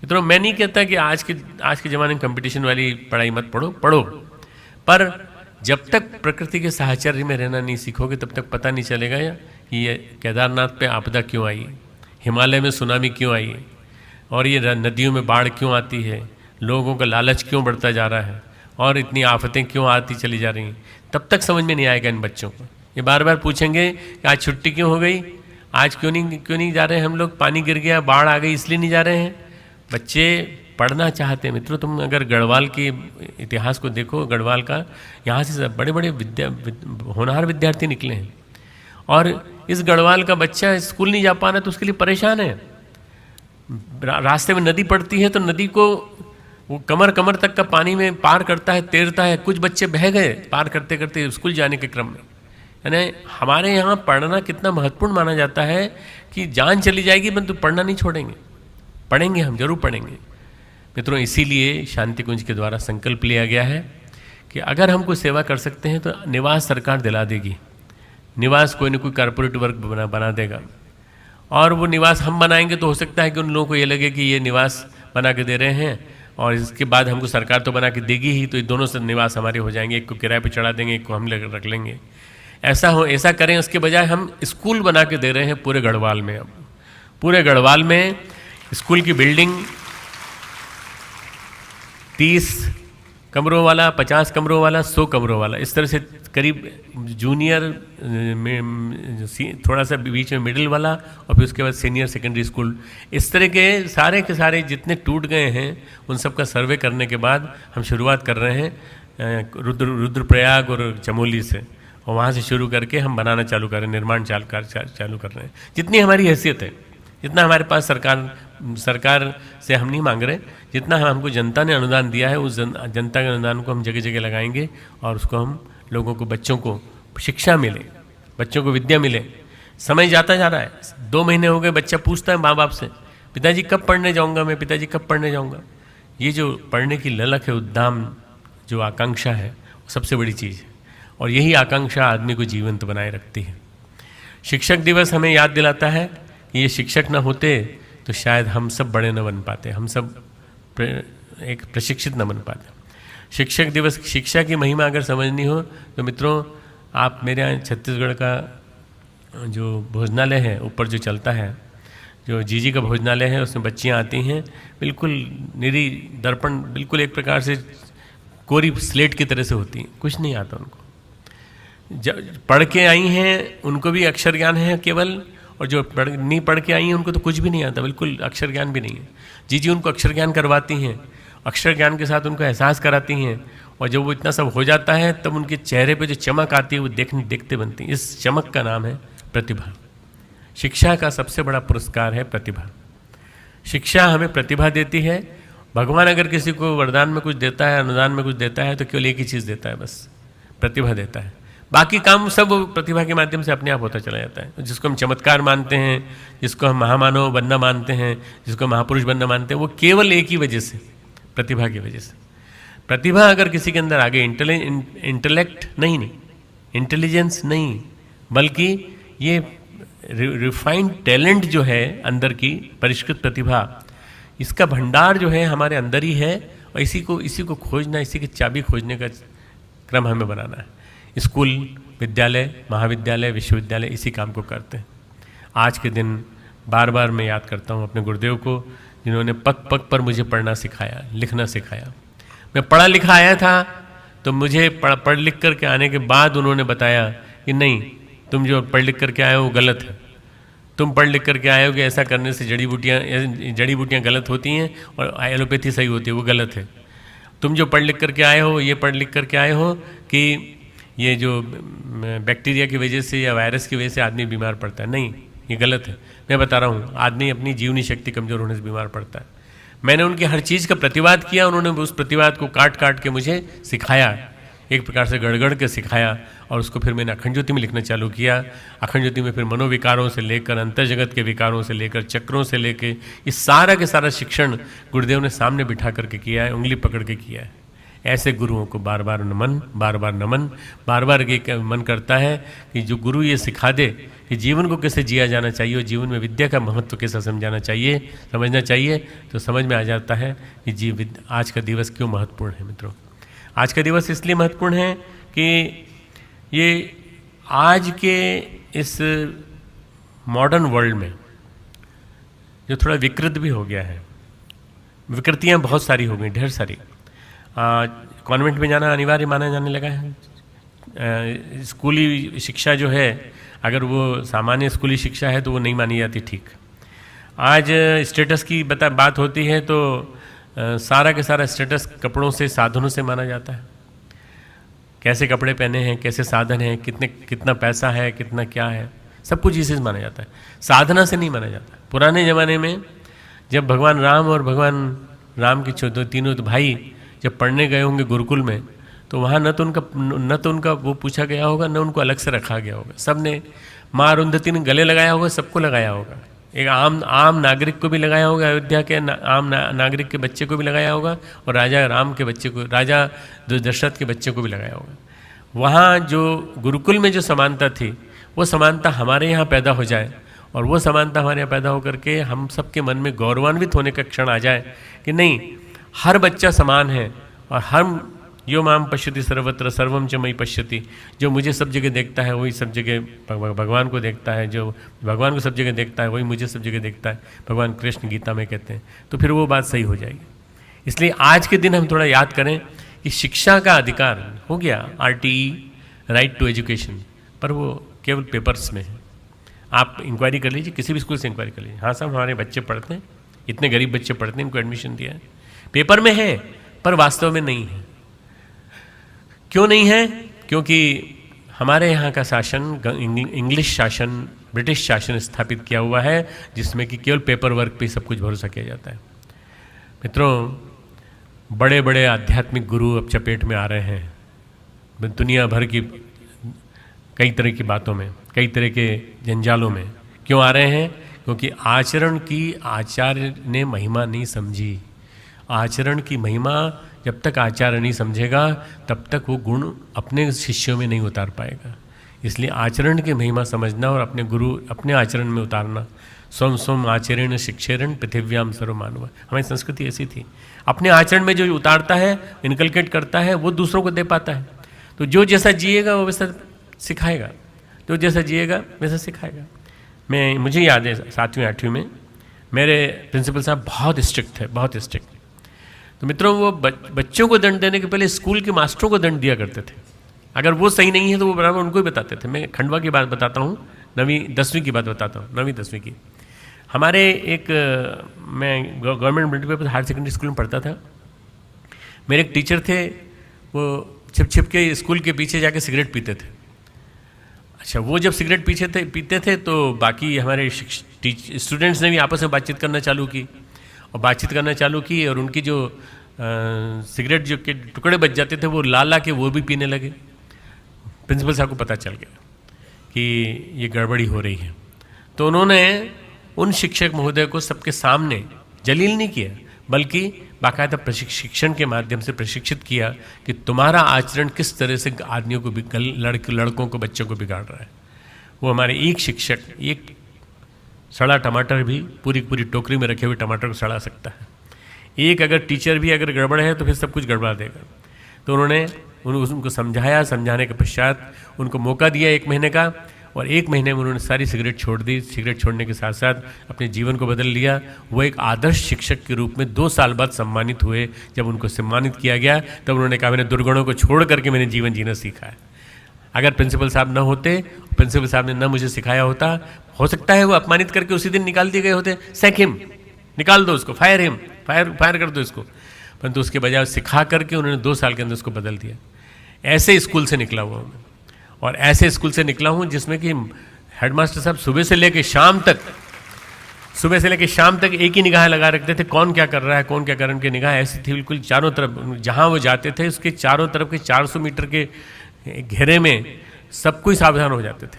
मित्रों, मैं नहीं कहता कि आज के ज़माने में कंपटीशन वाली पढ़ाई मत पढ़ो, पर जब तक प्रकृति के साहचर्य में रहना नहीं सीखोगे तब तक पता नहीं चलेगा कि ये केदारनाथ पे आपदा क्यों आई, हिमालय में सुनामी क्यों आई, और ये नदियों में बाढ़ क्यों आती है, लोगों का लालच क्यों बढ़ता जा रहा है, और इतनी आफतें क्यों आती चली जा रही हैं। तब तक समझ में नहीं आएगा इन बच्चों को। ये बार बार पूछेंगे कि आज छुट्टी क्यों हो गई, आज क्यों नहीं जा रहे हम लोग, पानी गिर गया, बाढ़ आ गई इसलिए नहीं जा रहे हैं। बच्चे पढ़ना चाहते हैं। मित्रों, तुम अगर गढ़वाल के इतिहास को देखो, गढ़वाल का, यहाँ से बड़े बड़े होनहार विद्यार्थी निकले हैं। और इस गढ़वाल का बच्चा स्कूल नहीं जा पा रहा तो उसके लिए परेशान है। रास्ते में नदी पड़ती है तो नदी को वो कमर तक का पानी में पार करता है, तैरता है। कुछ बच्चे बह गए पार करते करते स्कूल जाने के क्रम में। यानी हमारे यहाँ पढ़ना कितना महत्वपूर्ण माना जाता है कि जान चली जाएगी परंतु पढ़ना नहीं छोड़ेंगे, पढ़ेंगे, हम जरूर पढ़ेंगे। मित्रों, इसीलिए शांति कुंज के द्वारा संकल्प लिया गया है कि अगर हम कोई सेवा कर सकते हैं तो निवास सरकार दिला देगी। निवास कोई ना कोई कॉरपोरेट वर्क बना देगा, और वो निवास हम बनाएंगे तो हो सकता है कि उन लोगों को ये लगे कि ये निवास बना के दे रहे हैं और इसके बाद हमको सरकार तो बना के देगी ही, तो ये दोनों से निवास हमारे हो जाएंगे, एक को किराए पे चढ़ा देंगे, एक को हम रख लेंगे। ऐसा करें, उसके बजाय हम स्कूल बना के दे रहे हैं पूरे गढ़वाल में। अब पूरे गढ़वाल में स्कूल की बिल्डिंग 30 कमरों वाला, 50 कमरों वाला, 100 कमरों वाला, इस तरह से करीब जूनियर थोड़ा सा बीच में मिडिल वाला और फिर उसके बाद सीनियर सेकेंडरी स्कूल, इस तरह के सारे जितने टूट गए हैं उन सब का सर्वे करने के बाद हम शुरुआत कर रहे हैं रुद्रप्रयाग और चमोली से, और वहाँ से शुरू करके हम बनाना चालू कर रहे हैं, निर्माण चालू कर रहे हैं। जितनी हमारी हैसियत है, जितना हमारे पास सरकार से हम नहीं मांग रहे, जितना हमको जनता ने अनुदान दिया है उस जनता के अनुदान को हम जगह जगह लगाएंगे और उसको हम लोगों को, बच्चों को शिक्षा मिले, बच्चों को विद्या मिले। समय जाता जा रहा है, 2 महीने हो गए, बच्चा पूछता है माँ बाप से, पिताजी कब पढ़ने जाऊँगा मैं, पिताजी कब पढ़ने जाऊँगा। ये जो पढ़ने की ललक है, उद्दाम जो आकांक्षा है, सबसे बड़ी चीज़ है, और यही आकांक्षा आदमी को जीवंत बनाए रखती है। शिक्षक दिवस हमें याद दिलाता है कि ये शिक्षक न होते तो शायद हम सब बड़े न बन पाते, हम सब एक प्रशिक्षित न बन पाते। शिक्षक दिवस, शिक्षा की महिमा अगर समझनी हो तो मित्रों, आप मेरे यहाँ छत्तीसगढ़ का जो भोजनालय है ऊपर जो चलता है, जो जीजी का भोजनालय है, उसमें बच्चियाँ आती हैं, बिल्कुल निरी दर्पण, बिल्कुल एक प्रकार से कोरी स्लेट की तरह से होती हैं, कुछ नहीं आता उनको। पढ़ के आई हैं उनको भी अक्षर ज्ञान है केवल, और जो नहीं पढ़ के आई हैं उनको तो कुछ भी नहीं आता, बिल्कुल अक्षर ज्ञान भी नहीं है। जीजी उनको अक्षर ज्ञान करवाती हैं, अक्षर ज्ञान के साथ उनको एहसास कराती हैं, और जब वो इतना सब हो जाता है तब उनके चेहरे पे जो चमक आती है वो देखते बनती है। इस चमक का नाम है प्रतिभा। शिक्षा का सबसे बड़ा पुरस्कार है प्रतिभा। शिक्षा हमें प्रतिभा देती है। भगवान अगर किसी को वरदान में कुछ देता है, अनुदान में कुछ देता है, तो केवल एक ही चीज़ देता है, बस प्रतिभा देता है। बाकी काम सब प्रतिभा के माध्यम से अपने आप होता चला जाता है। जिसको हम चमत्कार मानते हैं, जिसको हम महामानव बनना मानते हैं, जिसको महापुरुष बनना मानते हैं, वो केवल एक ही वजह से, प्रतिभा की वजह से। प्रतिभा अगर किसी के अंदर आगे, इंटेलेक्ट नहीं, इंटेलिजेंस नहीं, बल्कि ये रिफाइंड टैलेंट जो है अंदर की परिष्कृत प्रतिभा, इसका भंडार जो है हमारे अंदर ही है, और इसी को खोजना, इसी की चाबी खोजने का क्रम हमें बनाना है। स्कूल, विद्यालय, महाविद्यालय, विश्वविद्यालय इसी काम को करते हैं। आज के दिन बार बार मैं याद करता हूँ अपने गुरुदेव को, जिन्होंने पग पग पर मुझे पढ़ना सिखाया, लिखना सिखाया। मैं पढ़ा लिखा आया था तो मुझे पढ़ लिख करके आने के बाद उन्होंने बताया कि नहीं, तुम जो पढ़ लिख करके आए हो वो गलत है। तुम पढ़ लिख करके आए हो कि ऐसा करने से जड़ी बूटियाँ गलत होती हैं और एलोपैथी सही होती है, वो गलत है। तुम जो पढ़ लिख करके आए हो, ये पढ़ लिख करके आए हो कि ये जो बैक्टीरिया की वजह से या वायरस की वजह से आदमी बीमार पड़ता है, नहीं, ये गलत है। मैं बता रहा हूँ, आदमी अपनी जीवनी शक्ति कमज़ोर होने से बीमार पड़ता है। मैंने उनकी हर चीज़ का प्रतिवाद किया, उन्होंने उस प्रतिवाद को काट काट के मुझे सिखाया, एक प्रकार से गढ़ के सिखाया, और उसको फिर मैंने अखंड ज्योति में लिखना चालू किया। अखंड ज्योति में फिर मनोविकारों से लेकर अंतर जगत के विकारों से लेकर चक्रों से लेकर इस सारा के सारा शिक्षण गुरुदेव ने सामने बिठा करके किया है, उंगली पकड़ के किया है। ऐसे गुरुओं को बार बार नमन, बार बार नमन, बार बार ये मन करता है कि जो गुरु ये सिखा दे कि जीवन को कैसे जिया जाना चाहिए और जीवन में विद्या का महत्व कैसा समझना चाहिए, तो समझ में आ जाता है कि आज का दिवस क्यों महत्वपूर्ण है। मित्रों, आज का दिवस इसलिए महत्वपूर्ण है कि ये आज के इस मॉडर्न वर्ल्ड में जो थोड़ा विकृत भी हो गया है, विकृतियाँ बहुत सारी हो गई, ढेर सारी। कॉन्वेंट में जाना अनिवार्य माना जाने लगा है। स्कूली शिक्षा जो है, अगर वो सामान्य स्कूली शिक्षा है तो वो नहीं मानी जाती ठीक। आज स्टेटस की बात होती है तो सारा के सारा स्टेटस कपड़ों से, साधनों से माना जाता है। कैसे कपड़े पहने हैं, कैसे साधन हैं, कितना पैसा है, कितना क्या है, सब कुछ इसी से माना जाता है, साधना से नहीं माना जाता। पुराने ज़माने में जब भगवान राम और भगवान राम के तीनों भाई जब पढ़ने गए होंगे गुरुकुल में, तो वहाँ न तो उनका वो पूछा गया होगा, न उनको अलग से रखा गया होगा। सब ने, माँ अरुंधति ने गले लगाया होगा, सबको लगाया होगा। एक आम नागरिक को भी लगाया होगा, अयोध्या के आम नागरिक के बच्चे को भी लगाया होगा, और राजा राम के बच्चे को, राजा दशरथ के बच्चे को भी लगाया होगा। वहाँ जो गुरुकुल में जो समानता थी वो समानता हमारे यहाँ पैदा हो जाए और वो समानता हमारे यहाँ पैदा होकर के हम सबके मन में गौरवान्वित होने का क्षण आ जाए कि नहीं, हर बच्चा समान है और हम यो माम पश्यति सर्वत्र सर्वम च मयि पश्यति, जो मुझे सब जगह देखता है वही सब जगह भगवान को देखता है, जो भगवान को सब जगह देखता है वही मुझे सब जगह देखता है, भगवान कृष्ण गीता में कहते हैं। तो फिर वो बात सही हो जाएगी। इसलिए आज के दिन हम थोड़ा याद करें कि शिक्षा का अधिकार हो गया, RTE, राइट टू एजुकेशन, पर वो केवल पेपर्स में है। आप इंक्वायरी कर लीजिए, किसी भी स्कूल से इंक्वायरी कर लीजिए, हाँ साहब हमारे बच्चे पढ़ते हैं, इतने गरीब बच्चे पढ़ते हैं, इनको एडमिशन दिया है, पेपर में है पर वास्तव में नहीं है। क्यों नहीं है? क्योंकि हमारे यहाँ का शासन, इंग्लिश शासन, ब्रिटिश शासन स्थापित किया हुआ है, जिसमें कि केवल पेपर वर्क पे सब कुछ भरोसा किया जाता है। मित्रों, बड़े बड़े आध्यात्मिक गुरु अब चपेट में आ रहे हैं दुनिया भर की कई तरह की बातों में, कई तरह के जंजालों में। क्यों आ रहे हैं? क्योंकि आचरण की आचार्य ने महिमा नहीं समझी। आचरण की महिमा जब तक आचार्य नहीं समझेगा तब तक वो गुण अपने शिष्यों में नहीं उतार पाएगा। इसलिए आचरण की महिमा समझना और अपने गुरु अपने आचरण में उतारना। स्वम स्वम आचरण शिक्षेरण पृथिव्याम सर्वमानव, हमारी संस्कृति ऐसी थी। अपने आचरण में जो उतारता है, इनकलकेट करता है, वो दूसरों को दे पाता है। तो जो जैसा जिएगा वो वैसा सिखाएगा, जो जैसा जिएगा वैसा सिखाएगा। मुझे याद है 7वीं 8वीं में मेरे प्रिंसिपल साहब बहुत स्ट्रिक्ट थे, बहुत स्ट्रिक्ट। तो मित्रों, वो बच्चों को दंड देने के पहले स्कूल के मास्टरों को दंड दिया करते थे। अगर वो सही नहीं है तो वो बराबर उनको ही बताते थे। मैं खंडवा की बात बताता हूँ, 9वीं 10वीं की बात बताता हूँ, 9वीं 10वीं की। हमारे मैं government military higher secondary school में पढ़ता था। मेरे एक टीचर थे, वो छिप छिप के स्कूल के पीछे जाके सिगरेट पीते थे। अच्छा, वो जब सिगरेट पीते थे तो बाकी हमारे स्टूडेंट्स ने भी आपस में बातचीत करना चालू की और उनकी जो सिगरेट जो के टुकड़े बच जाते थे वो ला के वो भी पीने लगे। प्रिंसिपल साहब को पता चल गया कि ये गड़बड़ी हो रही है। तो उन्होंने उन शिक्षक महोदय को सबके सामने जलील नहीं किया, बल्कि बाकायदा प्रशिक्षण के माध्यम से प्रशिक्षित किया कि तुम्हारा आचरण किस तरह से आदमियों को, लड़कों को, बच्चों को बिगाड़ रहा है। वो हमारे एक शिक्षक, एक सड़ा टमाटर भी पूरी टोकरी में रखे हुए टमाटर को सड़ा सकता है। एक अगर टीचर भी अगर गड़बड़ है तो फिर सब कुछ गड़बड़ा देगा। तो उन्होंने उनको समझाया, समझाने के पश्चात उनको मौका दिया 1 महीने का, और 1 महीने में उन्होंने सारी सिगरेट छोड़ दी। सिगरेट छोड़ने के साथ साथ अपने जीवन को बदल लिया। वो एक आदर्श शिक्षक के रूप में 2 साल बाद सम्मानित हुए। जब उनको सम्मानित किया गया तब उन्होंने कहा, मैंने दुर्गुणों को छोड़ करके मैंने जीवन जीना सीखा है। अगर प्रिंसिपल साहब न होते, प्रिंसिपल साहब ने न मुझे सिखाया होता, हो सकता है वो अपमानित करके उसी दिन निकाल दिए गए होते। सैक हिम, निकाल दो उसको, फायर हिम, फायर कर दो इसको। परंतु उसके बजाय सिखा करके उन्होंने 2 साल के अंदर उसको बदल दिया। ऐसे स्कूल से निकला हुआ हूँ मैं, और ऐसे स्कूल से निकला हूँ जिसमें कि हेडमास्टर साहब सुबह से लेकर शाम तक एक ही निगाह लगा रखते थे, कौन क्या कर रहा है, कौन क्या कर रहा है। उनकी निगाह ऐसी थी बिल्कुल चारों तरफ, जहाँ वो जाते थे उसके चारों तरफ के 400 मीटर के घेरे में सब कोई सावधान हो जाते थे,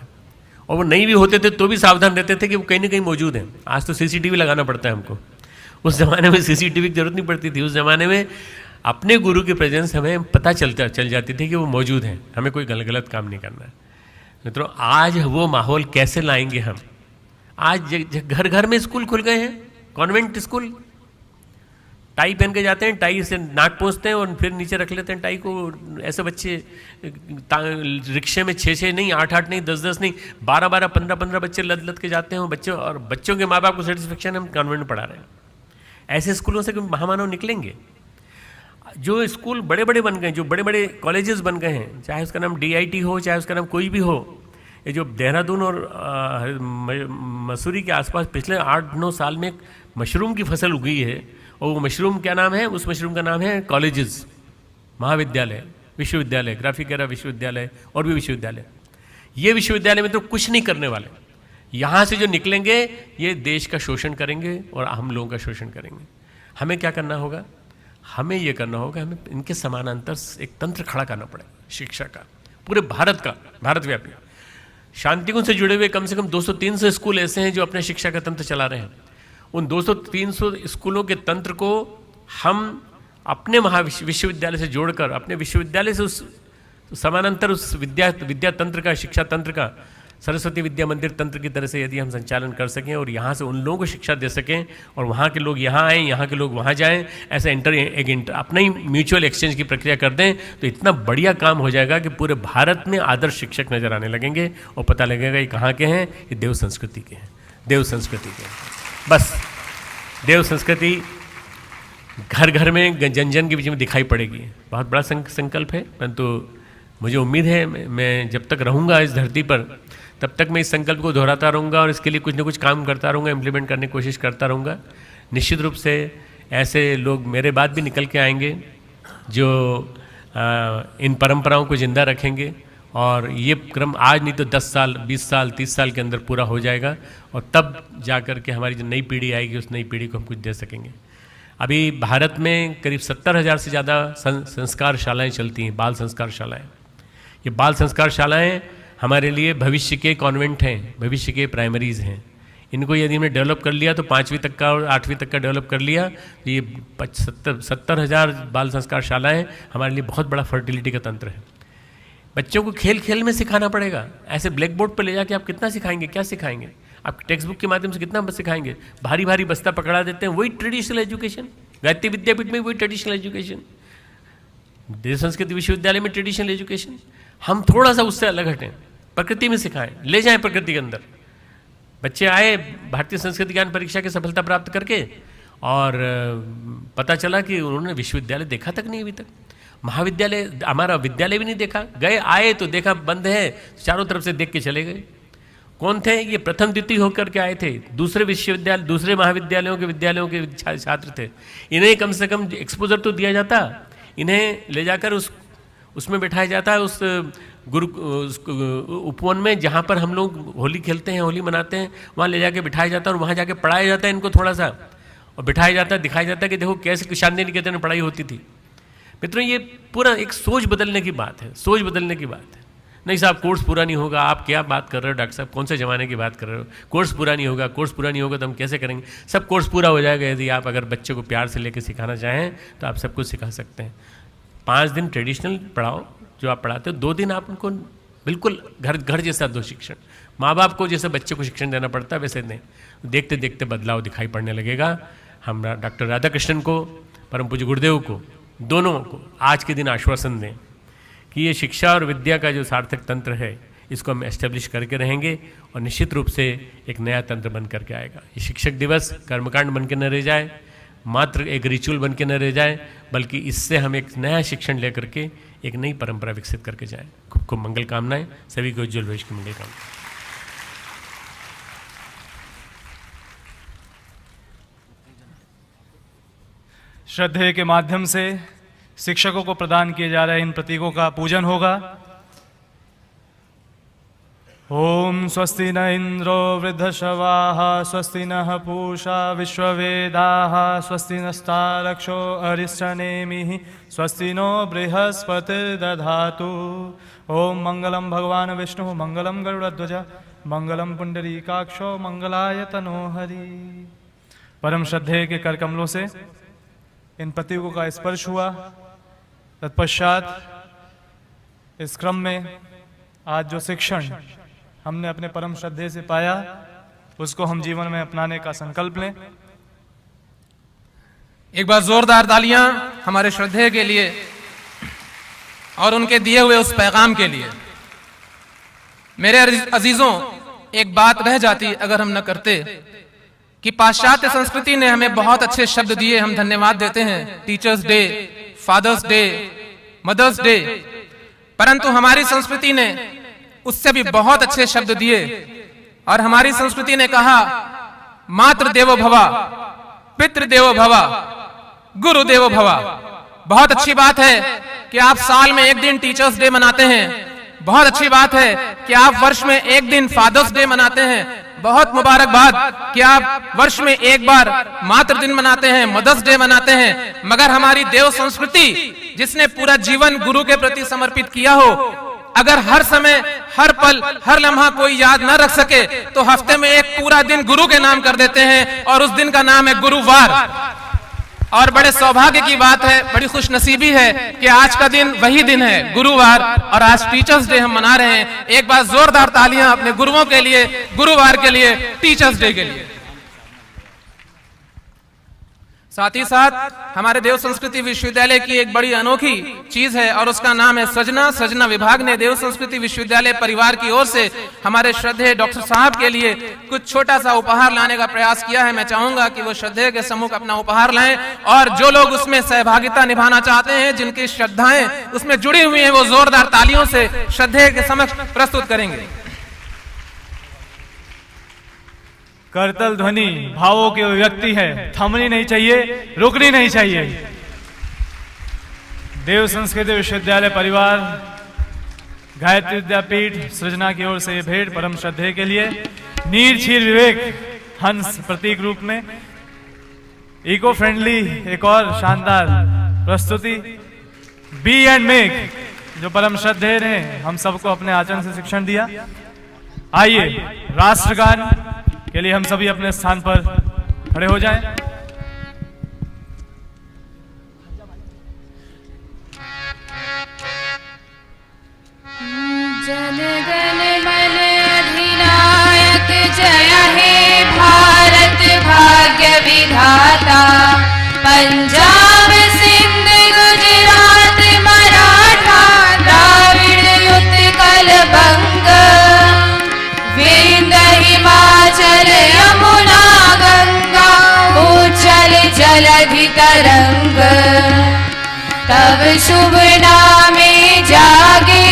और वो नहीं भी होते थे तो भी सावधान रहते थे कि वो कहीं ना कहीं मौजूद हैं। आज तो CCTV लगाना पड़ता है हमको, उस ज़माने में CCTV की जरूरत नहीं पड़ती थी। उस ज़माने में अपने गुरु की प्रेजेंस हमें पता चल जाती थी कि वो मौजूद हैं, हमें कोई गलत काम नहीं करना है। मित्रों, आज वो माहौल कैसे लाएंगे हम? आज घर घर में स्कूल खुल गए हैं, कॉन्वेंट स्कूल। टाई पहन के जाते हैं, टाई से नाक पोंछते हैं और फिर नीचे रख लेते हैं टाई को। ऐसे बच्चे रिक्शे में 6 नहीं, 8 नहीं, 10 नहीं, 12 15 बच्चे लद के जाते हैं बच्चे, और बच्चों के माँ बाप को सेटिस्फेक्शन हम कॉन्वेंट में पढ़ा रहे हैं। ऐसे स्कूलों से महामानव निकलेंगे। जो स्कूल बड़े बड़े बन गए, जो बड़े बड़े कॉलेजेस बन गए हैं, चाहे उसका नाम DIT हो, चाहे उसका नाम कोई भी हो, ये जो देहरादून और मसूरी के आसपास पिछले 8-9 साल में मशरूम की फसल उगी है, और वो मशरूम क्या नाम है? उस मशरूम का नाम है कॉलेजेस, महाविद्यालय, विश्वविद्यालय, ग्राफिकेरा विश्वविद्यालय और भी विश्वविद्यालय। ये विश्वविद्यालय में तो कुछ नहीं करने वाले। यहाँ से जो निकलेंगे ये देश का शोषण करेंगे और हम लोगों का शोषण करेंगे। हमें क्या करना होगा? हमें ये करना होगा, हमें इनके समानांतर एक तंत्र खड़ा करना पड़ेगा शिक्षा का, पूरे भारत का, भारतव्यापी। शांतिकुंज से जुड़े हुए कम से कम 200-300 स्कूल ऐसे हैं जो अपने शिक्षा का तंत्र चला रहे हैं। उन 200-300 स्कूलों के तंत्र को हम अपने विश्वविद्यालय से जोड़कर, अपने विश्वविद्यालय से उस समानांतर उस विद्या तंत्र का, शिक्षा तंत्र का सरस्वती विद्या मंदिर तंत्र की तरह से यदि हम संचालन कर सकें और यहाँ से उन लोगों को शिक्षा दे सकें और वहाँ के लोग यहाँ आएँ, यहाँ के लोग वहाँ जाएँ, ऐसा अपना ही म्यूचुअल एक्सचेंज की प्रक्रिया कर दें तो इतना बढ़िया काम हो जाएगा कि पूरे भारत में आदर्श शिक्षक नज़र आने लगेंगे और पता लगेगा ये कहाँ के हैं, ये देव संस्कृति के हैं, देव संस्कृति के हैं। बस देव संस्कृति घर घर में जन जन के बीच में दिखाई पड़ेगी। बहुत बड़ा संकल्प है, परंतु मुझे उम्मीद है मैं जब तक रहूँगा इस धरती पर तब तक मैं इस संकल्प को दोहराता रहूँगा और इसके लिए कुछ ना कुछ काम करता रहूँगा, इम्प्लीमेंट करने की कोशिश करता रहूँगा। निश्चित रूप से ऐसे लोग मेरे बाद भी निकल के आएंगे जो इन परंपराओं को जिंदा रखेंगे और ये क्रम आज नहीं तो 10 साल, 20 साल, 30 साल के अंदर पूरा हो जाएगा और तब जा कर के हमारी जो नई पीढ़ी आएगी उस नई पीढ़ी को हम कुछ दे सकेंगे। अभी भारत में करीब 70,000 से ज़्यादा संस्कार शालाएँ चलती हैं, बाल संस्कार शालाएँ। ये बाल संस्कार शालाएँ हमारे लिए भविष्य के कॉन्वेंट हैं, भविष्य के प्राइमरीज़ हैं। इनको यदि हमने डेवलप कर लिया तो 5वीं तक का और 8वीं तक का डेवलप कर लिया तो ये 70,000 बाल संस्कार शालाएँ हमारे लिए बहुत बड़ा फर्टिलिटी का तंत्र है। बच्चों को खेल खेल में सिखाना पड़ेगा। ऐसे ब्लैक बोर्ड पर ले जाके आप कितना सिखाएंगे, क्या सिखाएंगे? आप टेक्स्ट बुक के माध्यम से कितना सिखाएंगे? भारी भारी बस्ता पकड़ा देते हैं, वही ट्रेडिशनल एजुकेशन। गायत्री विद्यापीठ में वही ट्रेडिशनल एजुकेशन, देव संस्कृत विश्वविद्यालय में ट्रेडिशनल एजुकेशन। हम थोड़ा सा उससे अलग हटें, प्रकृति में सिखाएं, ले जाएं प्रकृति के अंदर। बच्चे आए भारतीय संस्कृत ज्ञान परीक्षा की सफलता प्राप्त करके और पता चला कि उन्होंने विश्वविद्यालय देखा तक नहीं अभी तक, महाविद्यालय, हमारा विद्यालय भी नहीं देखा। गए आए तो देखा बंद है, चारों तरफ से देख के चले गए। कौन थे ये? प्रथम द्वितीय होकर के आए थे, दूसरे विश्वविद्यालय, दूसरे महाविद्यालयों के छात्र थे। इन्हें कम से कम एक्सपोजर तो दिया जाता, इन्हें ले जाकर उसमें बैठाया जाता है, उस उपवन में जहाँ पर हम लोग होली खेलते हैं, होली मनाते हैं, वहाँ ले जाके बिठाया जाता है और वहाँ जाके पढ़ाया जाता है इनको थोड़ा सा, और बिठाया जाता है, दिखाया जाता है कि देखो कैसे शांति निकेतन में पढ़ाई होती थी। मित्रों, ये पूरा एक सोच बदलने की बात है, सोच बदलने की बात है। नहीं साहब कोर्स पूरा नहीं होगा, आप क्या बात कर रहे हो डॉक्टर साहब, कौन से ज़माने की बात कर रहे हो? कोर्स पूरा नहीं होगा, कोर्स पूरा नहीं होगा तो हम कैसे करेंगे? सब कोर्स पूरा हो जाएगा यदि आप अगर बच्चे को प्यार से लेकर सिखाना चाहें तो आप सब कुछ सिखा सकते हैं। 5 दिन ट्रेडिशनल पढ़ाओ जो आप पढ़ाते हो, 2 दिन आप उनको बिल्कुल घर जैसा दो शिक्षण। माँ बाप को जैसे बच्चे को शिक्षण देना पड़ता है वैसे नहीं, देखते देखते बदलाव दिखाई पड़ने लगेगा। हम डॉक्टर राधाकृष्णन को, परम पूज्य गुरुदेव को, दोनों को आज के दिन आश्वासन दें कि ये शिक्षा और विद्या का जो सार्थक तंत्र है इसको हम एस्टेब्लिश करके रहेंगे और निश्चित रूप से एक नया तंत्र बन करके आएगा। ये शिक्षक दिवस कर्मकांड बन के न रह जाए, मात्र एक रिचुअल बन के न रह जाए, बल्कि इससे हम एक नया शिक्षण लेकर के एक नई परंपरा विकसित करके जाएं। खूब खूब मंगल कामनाएं, सभी को उज्ज्वल भविष्य की मंगल कामनाएं। श्रद्धेय के माध्यम से शिक्षकों को प्रदान किए जा रहे इन प्रतीकों का पूजन होगा। ओम स्वस्ति न इंद्रो वृद्धश्रवाः स्वस्ति नः पूषा विश्ववेदाः स्वस्ति नस्तारक्षो अरिष्टनेमिः स्वस्ति नो बृहस्पतिर्दधातु। ओम मंगलम भगवान विष्णु मंगलम गरुड़ध्वज मंगलम पुंडरीकाक्षो मंगलाय तनोहरि। परम श्रद्धेय के कर कमलों से इन प्रतीकों का स्पर्श हुआ। तत्पश्चात इस क्रम में आज जो शिक्षण हमने अपने परम श्रद्धेय से पाया उसको हम जीवन में अपनाने का संकल्प लें। एक बार जोरदार तालियां हमारे श्रद्धेय के लिए और उनके दिए हुए उस पैगाम के लिए। मेरे अजीजों, एक बात रह जाती अगर हम न करते कि पाश्चात्य संस्कृति ने हमें बहुत अच्छे शब्द दिए, हम धन्यवाद देते हैं, teachers day, fathers day, mothers day, परंतु हमारी संस्कृति ने उससे भी बहुत अच्छे शब्द दिए और हमारी संस्कृति ने कहा मातृ देवो भवा, पितृ देवो भवा, गुरु देवो भवा। बहुत अच्छी बात है कि आप साल में एक दिन टीचर्स डे मनाते हैं, बहुत अच्छी बात है कि आप वर्ष में एक दिन फादर्स डे मनाते हैं, बहुत मुबारकबाद कि आप वर्ष में एक बार मातृ दिन मनाते हैं, मदर्स डे मनाते हैं। मगर हमारी देव संस्कृति जिसने पूरा जीवन गुरु के प्रति समर्पित किया हो, अगर हर समय, हर पल, हर लम्हा कोई याद न रख सके तो हफ्ते में एक पूरा दिन गुरु के नाम कर देते हैं और उस दिन का नाम है गुरुवार। और बड़े सौभाग्य की बात है, बड़ी खुशनसीबी है कि आज का दिन वही दिन है, गुरुवार, और आज टीचर्स डे हम मना रहे हैं। एक बार जोरदार तालियां अपने गुरुओं के लिए, गुरुवार के लिए, टीचर्स डे के लिए। साथ ही साथ हमारे देव संस्कृति विश्वविद्यालय की एक बड़ी अनोखी चीज है और उसका नाम है सजना। सजना विभाग ने देव संस्कृति विश्वविद्यालय परिवार की ओर से हमारे श्रद्धेय डॉक्टर साहब के लिए कुछ छोटा सा उपहार लाने का प्रयास किया है। मैं चाहूंगा कि वो श्रद्धेय के सम्मुख अपना उपहार लाएं और जो लोग उसमें सहभागिता निभाना चाहते हैं, जिनकी श्रद्धाएं उसमें जुड़ी हुई हैं, वो जोरदार तालियों से श्रद्धेय के समक्ष प्रस्तुत करेंगे। करतल ध्वनि भावों की अभिव्यक्ति है, थमनी नहीं चाहिए, रुकनी नहीं चाहिए। देव संस्कृति विश्वविद्यालय परिवार, गायत्री विद्यापीठ सृजना की ओर से ये भेंट परम श्रद्धेय के लिए। नीर क्षीर विवेक हंस प्रतीक रूप में इको फ्रेंडली एक और शानदार प्रस्तुति। बी एंड मेक जो परम श्रद्धेय ने हम सबको अपने आचरण से शिक्षण दिया। आइए राष्ट्रगान के लिए हम सभी अपने स्थान पर खड़े हो जाएं। जन गण मन अधिनायक जय हे भारत भाग्य विधाता। पंजाब सिंध गुजरात मराठा द्राविड़ उत्कल बंग विंध्य हिमाचल यमुना गंगा उच्चल जलधि तरंग। तब शुभ नामे जागे,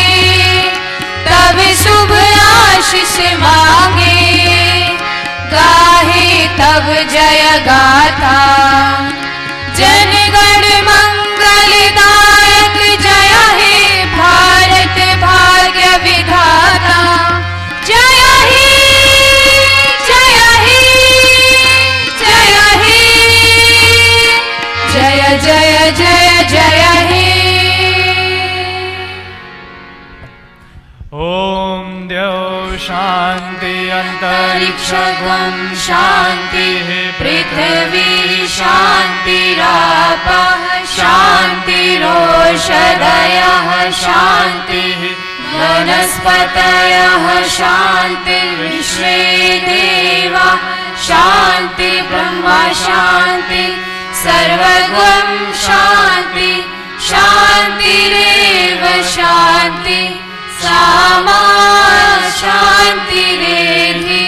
तब शुभ आशीष मांगे, गाहे तब जय गाथा। जनगण मंगलदायक जय हे भारत भाग्य विधाता। जय हे, जय हे, जय हे, जय जय जय जय हे। ओम द्यौ शांति अंतरिक्षगं शांति पृथ्वी शांतिरापः शांतिरोषधयः शांतिः वनस्पतयः शांति विश्वे देवा शांति ब्रह्म शांति सर्वगं शांति शांतिरेव शांति सामा शांतिरेधि।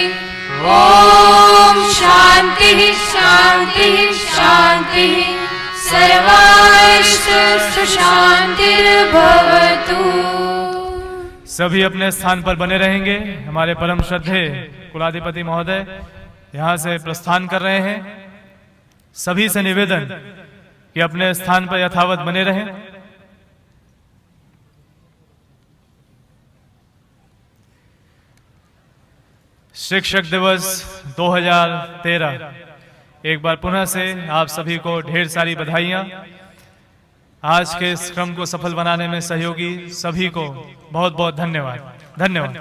ओम शांति शांति शांति सर्वास्तु शांतिर्भवतु। सभी अपने स्थान पर बने रहेंगे। हमारे परम श्रद्धेय कुलाधिपति महोदय यहाँ से प्रस्थान कर रहे हैं। सभी से निवेदन कि अपने स्थान पर यथावत बने रहें। शिक्षक दिवस 2013 एक बार पुनः से आप सभी को ढेर सारी बधाइयां। आज के इस क्रम को सफल बनाने में सहयोगी सभी को बहुत बहुत धन्यवाद। धन्यवाद।